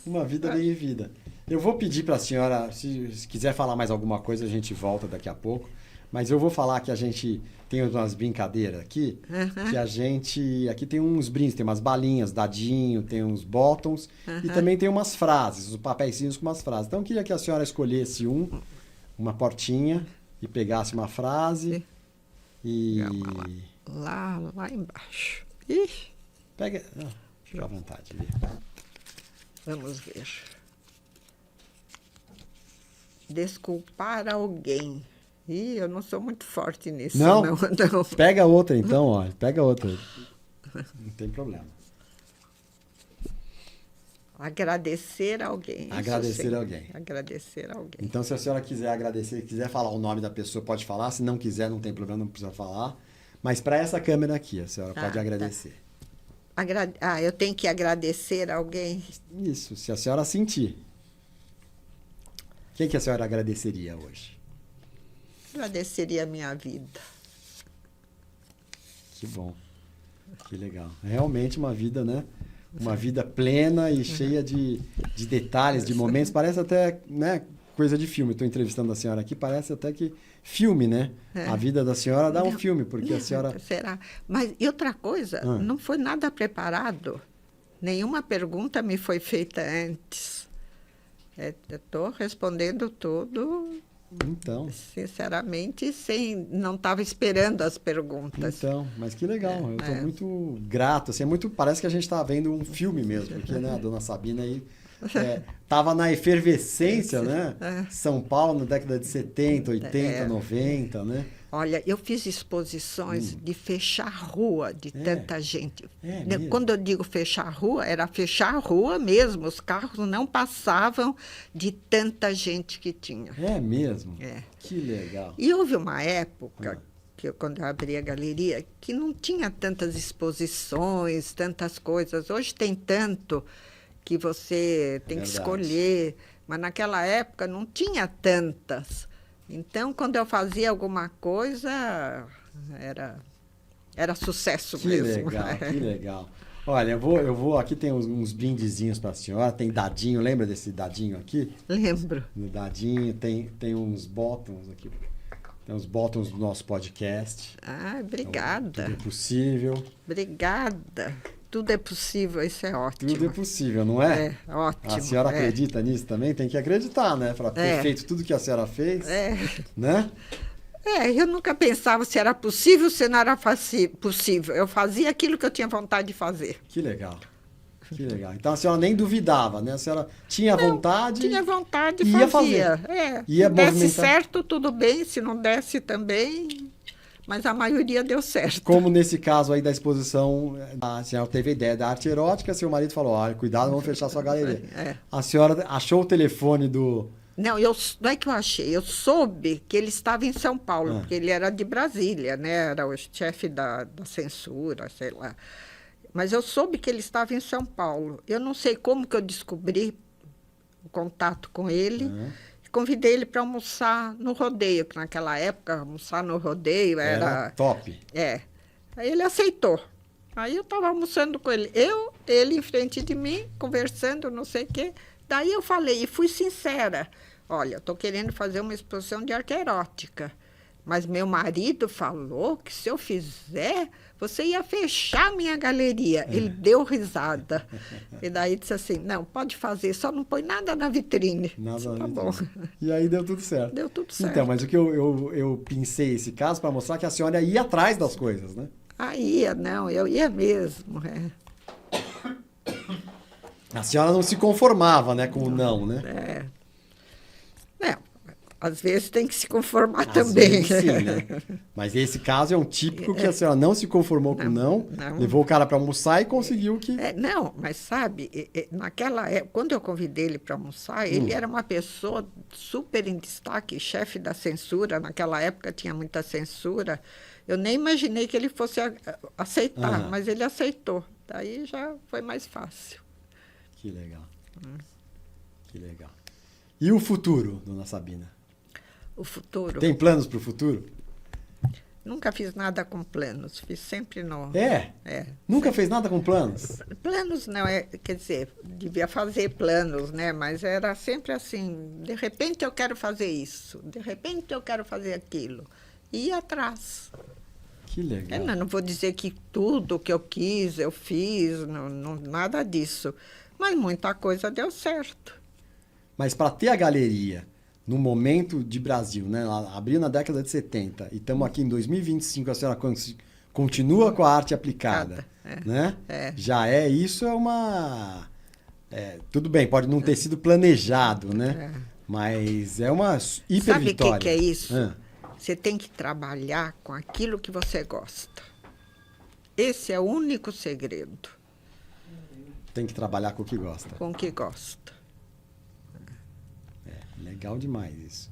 [SPEAKER 1] Uma vida bem vivida. Eu vou pedir para a senhora, se quiser falar mais alguma coisa, a gente volta daqui a pouco. Mas eu vou falar que a gente tem umas brincadeiras aqui, que a gente... Aqui tem uns brindes, tem umas balinhas, dadinho, tem uns bottoms, e também tem umas frases, os papeizinhos com umas frases. Então, eu queria que a senhora escolhesse uma portinha, e pegasse uma frase e...
[SPEAKER 2] Lá embaixo. Ih.
[SPEAKER 1] Pega... Fica à vontade.
[SPEAKER 2] Vamos ver. Desculpar alguém. Eu não sou muito forte nisso.
[SPEAKER 1] Não?
[SPEAKER 2] Não.
[SPEAKER 1] Pega outra então, ó. Pega outra. Não tem problema.
[SPEAKER 2] Agradecer alguém.
[SPEAKER 1] Agradecer alguém.
[SPEAKER 2] Agradecer alguém.
[SPEAKER 1] Então, se a senhora quiser agradecer, quiser falar o nome da pessoa, pode falar. Se não quiser, não tem problema, não precisa falar. Mas para essa câmera aqui, a senhora pode agradecer.
[SPEAKER 2] Eu tenho que agradecer alguém?
[SPEAKER 1] Isso, se a senhora sentir. Quem que a senhora agradeceria hoje?
[SPEAKER 2] Agradeceria a minha vida.
[SPEAKER 1] Que bom. Que legal. Realmente uma vida, né? Uma vida plena e cheia de detalhes, de momentos. Parece até, né, coisa de filme. Estou entrevistando a senhora aqui, parece até que filme, né? A vida da senhora dá um filme, porque a senhora...
[SPEAKER 2] Será? Mas e outra coisa, não foi nada preparado. Nenhuma pergunta me foi feita antes. Eu estou respondendo tudo...
[SPEAKER 1] Então.
[SPEAKER 2] Sinceramente, não estava esperando as perguntas.
[SPEAKER 1] Então, mas que legal. Eu estou muito grato. Assim, parece que a gente está vendo um filme mesmo, porque, né, a dona Sabina aí estava na efervescência, né? São Paulo na década de 70, 80, 90, né?
[SPEAKER 2] Olha, eu fiz exposições de fechar rua de tanta gente.
[SPEAKER 1] Mesmo?
[SPEAKER 2] Quando eu digo fechar rua, era fechar a rua mesmo. Os carros não passavam de tanta gente que tinha.
[SPEAKER 1] É mesmo? Que legal.
[SPEAKER 2] E houve uma época, quando eu abri a galeria, que não tinha tantas exposições, tantas coisas. Hoje tem tanto que você tem que escolher. Mas naquela época não tinha tantas. Então, quando eu fazia alguma coisa, era sucesso mesmo.
[SPEAKER 1] Que legal, que legal. Olha, eu vou aqui tem uns brindezinhos para a senhora, tem dadinho, lembra desse dadinho aqui?
[SPEAKER 2] Lembro.
[SPEAKER 1] No dadinho, tem uns botões aqui, tem uns botões do nosso podcast.
[SPEAKER 2] Obrigada.
[SPEAKER 1] Tudo é possível.
[SPEAKER 2] Obrigada. Tudo é possível, isso é ótimo.
[SPEAKER 1] Tudo é possível, não é?
[SPEAKER 2] Ótimo.
[SPEAKER 1] A senhora acredita nisso também? Tem que acreditar, né? Para ter feito tudo que a senhora fez, né?
[SPEAKER 2] Eu nunca pensava se era possível ou se não era possível. Eu fazia aquilo que eu tinha vontade de fazer.
[SPEAKER 1] Que legal. Que legal. Então a senhora nem duvidava, né? A senhora tinha vontade.
[SPEAKER 2] Tinha vontade e
[SPEAKER 1] ia
[SPEAKER 2] fazia.
[SPEAKER 1] Fazer.
[SPEAKER 2] Se desse certo, tudo bem. Se não desse também. Mas a maioria deu certo.
[SPEAKER 1] Como nesse caso aí da exposição, a senhora teve a ideia da arte erótica, seu marido falou, olha, cuidado, vamos fechar sua galeria. A senhora achou o telefone do...
[SPEAKER 2] Não é que eu achei, eu soube que ele estava em São Paulo, porque ele era de Brasília, né? Era o chefe da censura, sei lá. Mas eu soube que ele estava em São Paulo. Eu não sei como que eu descobri o contato com ele. Convidei ele para almoçar no rodeio, que naquela época almoçar no rodeio era
[SPEAKER 1] top.
[SPEAKER 2] Aí ele aceitou. Aí eu estava almoçando com ele. Ele em frente de mim, conversando, não sei o quê. Daí eu falei, e fui sincera. Olha, estou querendo fazer uma exposição de arte erótica. Mas meu marido falou que se eu fizer, você ia fechar minha galeria. Ele deu risada. E daí disse assim, não, pode fazer, só não põe nada na vitrine.
[SPEAKER 1] Nada na
[SPEAKER 2] vitrine. Bom.
[SPEAKER 1] E aí deu tudo certo.
[SPEAKER 2] Deu tudo certo.
[SPEAKER 1] Então, mas o que eu pensei esse caso para mostrar que a senhora ia atrás das coisas, né?
[SPEAKER 2] Eu ia mesmo.
[SPEAKER 1] A senhora não se conformava, né, com o não, né?
[SPEAKER 2] Às vezes tem que se conformar também.
[SPEAKER 1] Sim, né? Mas esse caso é um típico que a senhora não se conformou com não, levou o cara para almoçar e conseguiu que...
[SPEAKER 2] Não, mas sabe, naquela época, quando eu convidei ele para almoçar, ele era uma pessoa super em destaque, chefe da censura. Naquela época tinha muita censura. Eu nem imaginei que ele fosse aceitar, mas ele aceitou. Daí já foi mais fácil.
[SPEAKER 1] Que legal. Que legal. E o futuro, dona Sabina?
[SPEAKER 2] O futuro?
[SPEAKER 1] Tem planos para o futuro?
[SPEAKER 2] Nunca fiz nada com planos, fiz sempre no...
[SPEAKER 1] Nunca fez nada com planos?
[SPEAKER 2] Planos não, quer dizer, devia fazer planos, né? Mas era sempre assim, de repente eu quero fazer isso, de repente eu quero fazer aquilo. E ia atrás.
[SPEAKER 1] Que legal.
[SPEAKER 2] Não vou dizer que tudo que eu quis, eu fiz, nada disso. Mas muita coisa deu certo.
[SPEAKER 1] Mas para ter a galeria... no momento de Brasil, né? Abriu na década de 70 e estamos aqui em 2025, a senhora continua com a arte aplicada, né? Já isso é uma... tudo bem, pode não ter sido planejado, né? Mas é uma hiper vitória.
[SPEAKER 2] Sabe o que é isso? Você tem que trabalhar com aquilo que você gosta. Esse é o único segredo.
[SPEAKER 1] Tem que trabalhar com o que gosta.
[SPEAKER 2] Com o que gosta.
[SPEAKER 1] Legal demais isso.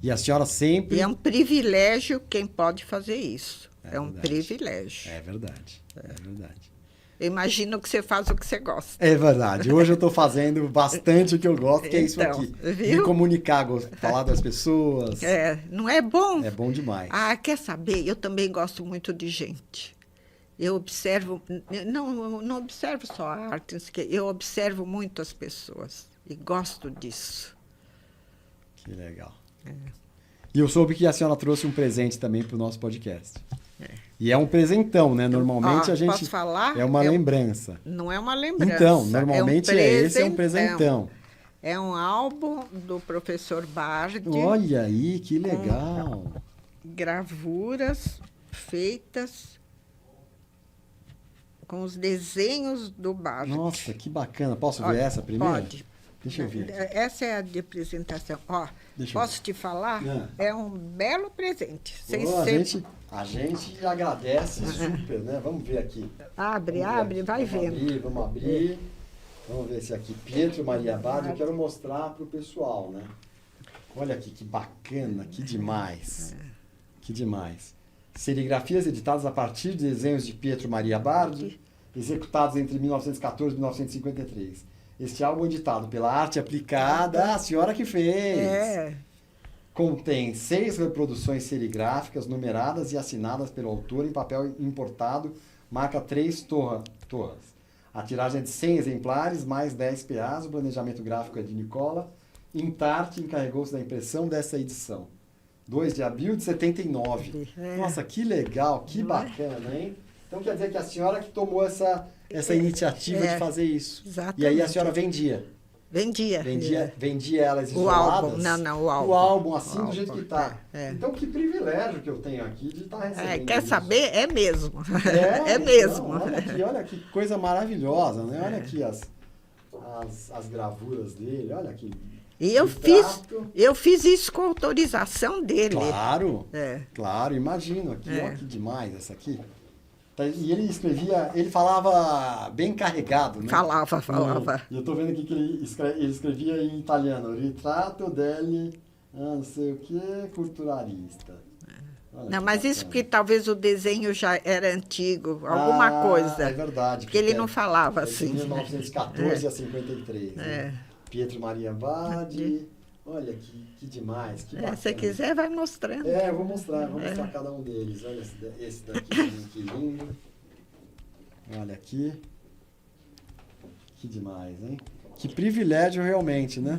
[SPEAKER 1] E a senhora sempre...
[SPEAKER 2] E é um privilégio quem pode fazer isso. É um
[SPEAKER 1] verdade.
[SPEAKER 2] privilégio.
[SPEAKER 1] É verdade, é verdade.
[SPEAKER 2] Eu imagino que você faz o que você gosta.
[SPEAKER 1] É verdade. Hoje eu estou fazendo bastante o que eu gosto, que é isso
[SPEAKER 2] Então,
[SPEAKER 1] aqui.
[SPEAKER 2] viu?
[SPEAKER 1] Me comunicar, falar das pessoas.
[SPEAKER 2] Não é bom?
[SPEAKER 1] É bom demais.
[SPEAKER 2] Ah, quer saber? Eu também gosto muito de gente. Eu observo, não observo só a arte, eu observo muito as pessoas e gosto disso.
[SPEAKER 1] Que legal. E eu soube que a senhora trouxe um presente também para o nosso podcast. E é um presentão, né? Normalmente a gente...
[SPEAKER 2] Posso falar?
[SPEAKER 1] É uma lembrança.
[SPEAKER 2] Não é uma lembrança.
[SPEAKER 1] Então, normalmente esse é um presentão.
[SPEAKER 2] É um álbum do professor Bardi.
[SPEAKER 1] Olha aí, que legal.
[SPEAKER 2] Gravuras feitas com os desenhos do Bardi.
[SPEAKER 1] Nossa, que bacana. Posso ver essa primeiro?
[SPEAKER 2] Pode.
[SPEAKER 1] Deixa eu ver.
[SPEAKER 2] Essa é a de apresentação. Ó, posso te falar? É um belo presente.
[SPEAKER 1] A gente agradece super, né? Vamos ver aqui.
[SPEAKER 2] Abre, vai vendo.
[SPEAKER 1] Vamos abrir. Vamos ver esse aqui. Pietro Maria Bardi. Eu quero mostrar para o pessoal, né? Olha aqui, que bacana, que demais. Que demais. Serigrafias editadas a partir de desenhos de Pietro Maria Bardi, executados entre 1914 e 1953. Este álbum, editado pela Arte Aplicada, a senhora que fez. Contém 6 reproduções serigráficas numeradas e assinadas pelo autor em papel importado, marca 3 torras. A tiragem é de 100 exemplares, mais 10 PAs. O planejamento gráfico é de Nicola. Intarte encarregou-se da impressão dessa edição. 2 de abril de 79. Nossa, que legal, que bacana, hein? Então quer dizer que a senhora que tomou essa iniciativa de fazer isso.
[SPEAKER 2] Exatamente.
[SPEAKER 1] E aí a senhora vendia. Vendia elas isoladas?
[SPEAKER 2] O álbum.
[SPEAKER 1] O álbum, assim, do jeito que está. Então, que privilégio que eu tenho aqui de estar recebendo
[SPEAKER 2] quer
[SPEAKER 1] isso.
[SPEAKER 2] saber? É mesmo.
[SPEAKER 1] É
[SPEAKER 2] mesmo.
[SPEAKER 1] Então, olha que coisa maravilhosa, né? Olha aqui as gravuras dele, olha aqui.
[SPEAKER 2] E eu fiz isso com autorização dele.
[SPEAKER 1] Claro, imagino aqui, olha que demais essa aqui. E ele falava bem carregado, né?
[SPEAKER 2] Falava.
[SPEAKER 1] E eu estou vendo aqui que ele escrevia em italiano, Ritratto degli, não sei o que, culturalista.
[SPEAKER 2] Não, mas isso porque talvez o desenho já era antigo, alguma coisa.
[SPEAKER 1] É verdade.
[SPEAKER 2] Porque ele não falava assim.
[SPEAKER 1] De 1914 a 53. Né? Pietro Maria Bardi. Olha que demais, que bacana.
[SPEAKER 2] Se você quiser, vai mostrando.
[SPEAKER 1] Eu vou mostrar cada um deles. Olha esse daqui, que lindo. Olha aqui. Que demais, hein? Que privilégio realmente, né?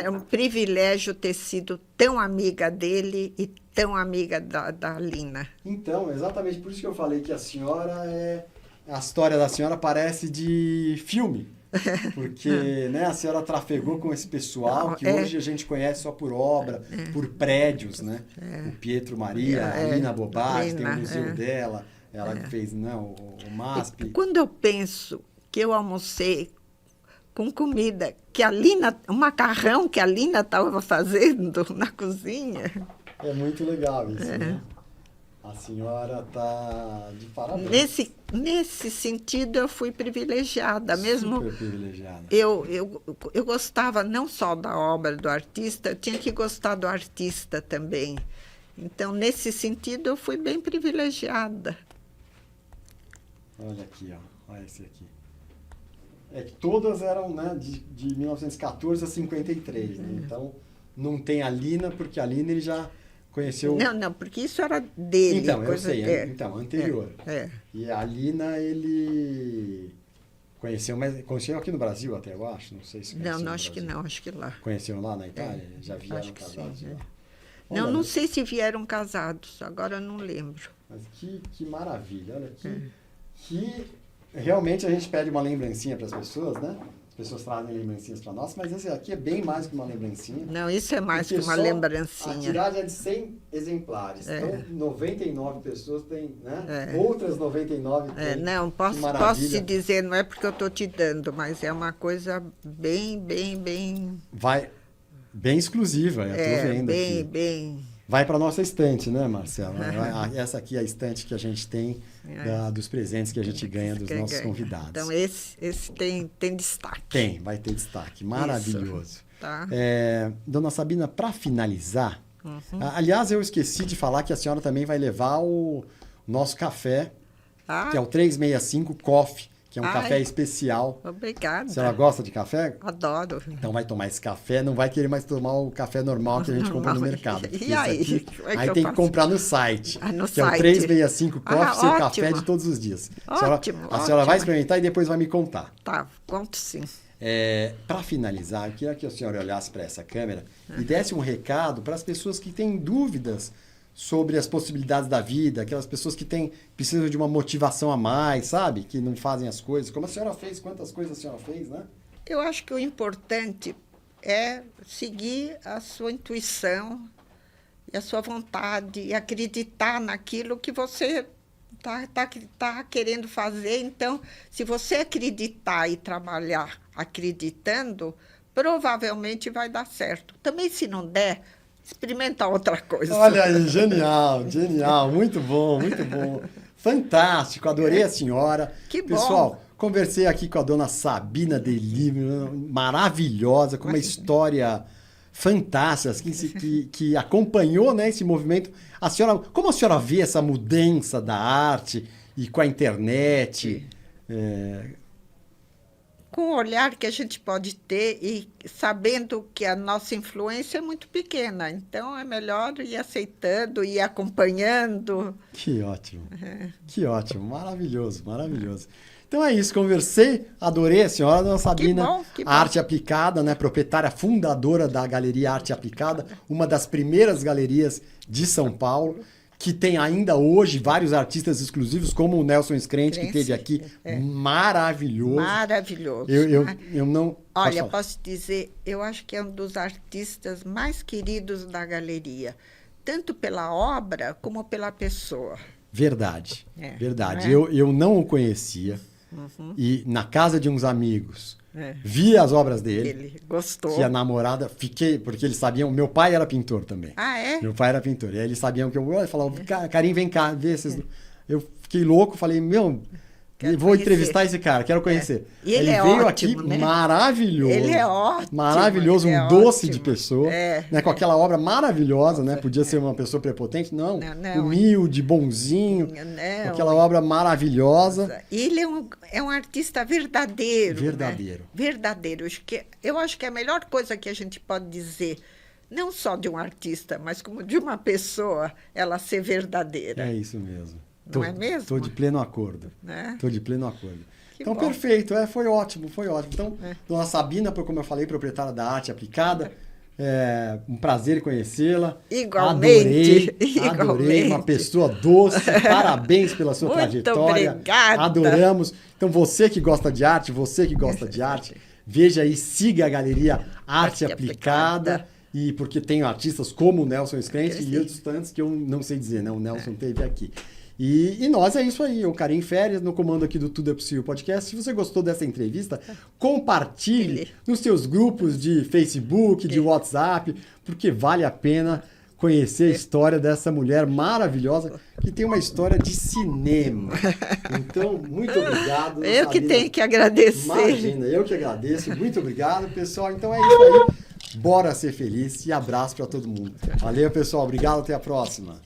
[SPEAKER 2] É um privilégio ter sido tão amiga dele e tão amiga da Lina.
[SPEAKER 1] Então, exatamente por isso que eu falei que a história da senhora parece de filme. Porque a senhora trafegou com esse pessoal que hoje a gente conhece só por obra, por prédios, né? O Pietro Maria, a Lina Bobatti, tem o museu dela, ela que fez o MASP.
[SPEAKER 2] Quando eu penso que eu almocei com comida o macarrão que a Lina estava fazendo na cozinha.
[SPEAKER 1] É muito legal isso, né? A senhora está de parabéns.
[SPEAKER 2] Nesse sentido, eu fui privilegiada.
[SPEAKER 1] Super privilegiada.
[SPEAKER 2] Eu gostava não só da obra do artista, eu tinha que gostar do artista também. Então, nesse sentido, eu fui bem privilegiada.
[SPEAKER 1] Olha aqui, olha esse aqui. Todas eram de 1914 a 53, né? Então, não tem a Lina, porque a Lina ele já conheceu...
[SPEAKER 2] Não, porque isso era dele.
[SPEAKER 1] Então, eu sei. Então, anterior. E a Lina, ele conheceu, mas conheceu aqui no Brasil até, eu acho. Não sei se conheceu
[SPEAKER 2] Não, acho que não, acho que lá.
[SPEAKER 1] Conheceu lá na Itália? Já vieram casados lá?
[SPEAKER 2] Não sei se vieram casados, agora eu não lembro.
[SPEAKER 1] Mas que maravilha, olha que realmente a gente pede uma lembrancinha para as pessoas, né? As pessoas trazem lembrancinhas para nós, mas esse aqui é bem mais que uma lembrancinha.
[SPEAKER 2] Não, isso é mais que uma lembrancinha.
[SPEAKER 1] A tiragem é de 100 exemplares. Então, 99 pessoas têm, né? Outras 99 têm.
[SPEAKER 2] Não, posso te dizer, não é porque eu estou te dando, mas é uma coisa bem...
[SPEAKER 1] Bem exclusiva, eu estou vendo aqui.
[SPEAKER 2] Bem...
[SPEAKER 1] vai para nossa estante, né, Marcela? Essa aqui é a estante que a gente tem dos presentes que a gente ganha dos nossos convidados.
[SPEAKER 2] Então, esse tem destaque.
[SPEAKER 1] Vai ter destaque. Maravilhoso.
[SPEAKER 2] Isso, tá.
[SPEAKER 1] Dona Sabina, para finalizar, aliás, eu esqueci de falar que a senhora também vai levar o nosso café, que é o 365 Coffee, que é um café especial.
[SPEAKER 2] Obrigada.
[SPEAKER 1] A senhora gosta de café?
[SPEAKER 2] Adoro.
[SPEAKER 1] Então vai tomar esse café, não vai querer mais tomar o café normal que a gente compra no mercado.
[SPEAKER 2] E aí?
[SPEAKER 1] Aqui, aí tem que comprar no site,
[SPEAKER 2] no
[SPEAKER 1] que
[SPEAKER 2] site.
[SPEAKER 1] É o 365 Coffee, seu
[SPEAKER 2] ótimo.
[SPEAKER 1] Café de todos os dias.
[SPEAKER 2] Ótimo,
[SPEAKER 1] a senhora vai experimentar e depois vai me contar.
[SPEAKER 2] Tá, conto sim.
[SPEAKER 1] Para finalizar, eu queria que a senhora olhasse para essa câmera e desse um recado para as pessoas que têm dúvidas sobre as possibilidades da vida, aquelas pessoas que precisam de uma motivação a mais, sabe? Que não fazem as coisas. Como a senhora fez, quantas coisas a senhora fez, né?
[SPEAKER 2] Eu acho que o importante é seguir a sua intuição e a sua vontade e acreditar naquilo que você tá querendo fazer. Então, se você acreditar e trabalhar acreditando, provavelmente vai dar certo. Também, se não der, experimenta outra coisa.
[SPEAKER 1] Olha aí, genial, muito bom. Fantástico, adorei a senhora.
[SPEAKER 2] Que bom.
[SPEAKER 1] Pessoal, conversei aqui com a dona Sabina Delírio, maravilhosa, com uma história fantástica, que acompanhou, né, esse movimento. Como a senhora vê essa mudança da arte e com a internet?
[SPEAKER 2] Com o olhar que a gente pode ter e sabendo que a nossa influência é muito pequena. Então, é melhor ir aceitando, ir acompanhando.
[SPEAKER 1] Que ótimo. Que ótimo. Maravilhoso. Então é isso, conversei, adorei a senhora, dona Sabina.
[SPEAKER 2] Que bom.
[SPEAKER 1] Arte Aplicada, né, proprietária fundadora da Galeria Arte Aplicada, uma das primeiras galerias de São Paulo, que tem ainda hoje vários artistas exclusivos, como o Nelson Scrente, que esteve aqui, maravilhoso.
[SPEAKER 2] Maravilhoso.
[SPEAKER 1] Eu não...
[SPEAKER 2] Olha, posso dizer, eu acho que é um dos artistas mais queridos da galeria, tanto pela obra como pela pessoa.
[SPEAKER 1] Verdade. Eu não o conhecia. E na casa de uns amigos, vi as obras dele.
[SPEAKER 2] Ele gostou.
[SPEAKER 1] Que a namorada, porque eles sabiam, meu pai era pintor também.
[SPEAKER 2] Ah, é?
[SPEAKER 1] Meu pai era pintor. E aí eles sabiam que eu falavam, Carim, vem cá, vê esses... Eu fiquei louco, falei, vou entrevistar esse cara, quero conhecer.
[SPEAKER 2] E ele
[SPEAKER 1] veio
[SPEAKER 2] ótimo,
[SPEAKER 1] aqui,
[SPEAKER 2] né?
[SPEAKER 1] maravilhoso.
[SPEAKER 2] Ele é ótimo.
[SPEAKER 1] Maravilhoso,
[SPEAKER 2] um
[SPEAKER 1] doce de pessoa.
[SPEAKER 2] Né,
[SPEAKER 1] com aquela obra maravilhosa, né? Podia ser uma pessoa prepotente. Não, humilde, bonzinho. Com aquela obra maravilhosa.
[SPEAKER 2] Ele é um artista verdadeiro.
[SPEAKER 1] Verdadeiro.
[SPEAKER 2] Eu acho que a melhor coisa que a gente pode dizer, não só de um artista, mas como de uma pessoa, ela ser verdadeira.
[SPEAKER 1] É isso mesmo.
[SPEAKER 2] Não é mesmo?
[SPEAKER 1] Estou de pleno acordo. Estou de pleno acordo. Então,
[SPEAKER 2] bom.
[SPEAKER 1] perfeito. Foi ótimo. Então, dona Sabina, como eu falei, proprietária da Arte Aplicada, um prazer conhecê-la.
[SPEAKER 2] Igualmente.
[SPEAKER 1] Adorei. Uma pessoa doce. Parabéns pela sua trajetória.
[SPEAKER 2] Obrigada.
[SPEAKER 1] Adoramos. Então, você que gosta de arte, veja aí, siga a Galeria Arte Aplicada. E porque tem artistas como o Nelson Scrente e outros tantos que eu não sei dizer, né? O Nelson teve aqui. E nós é isso aí, o Carim Férias, no comando aqui do Tudo é Possível Podcast. Se você gostou dessa entrevista, compartilhe nos seus grupos de Facebook, de WhatsApp, porque vale a pena conhecer a história dessa mulher maravilhosa que tem uma história de cinema. Então, muito obrigado.
[SPEAKER 2] Eu que tenho que agradecer.
[SPEAKER 1] Imagina, eu que agradeço. Muito obrigado, pessoal. Então é isso aí. Bora ser feliz e abraço para todo mundo. Valeu, pessoal. Obrigado. Até a próxima.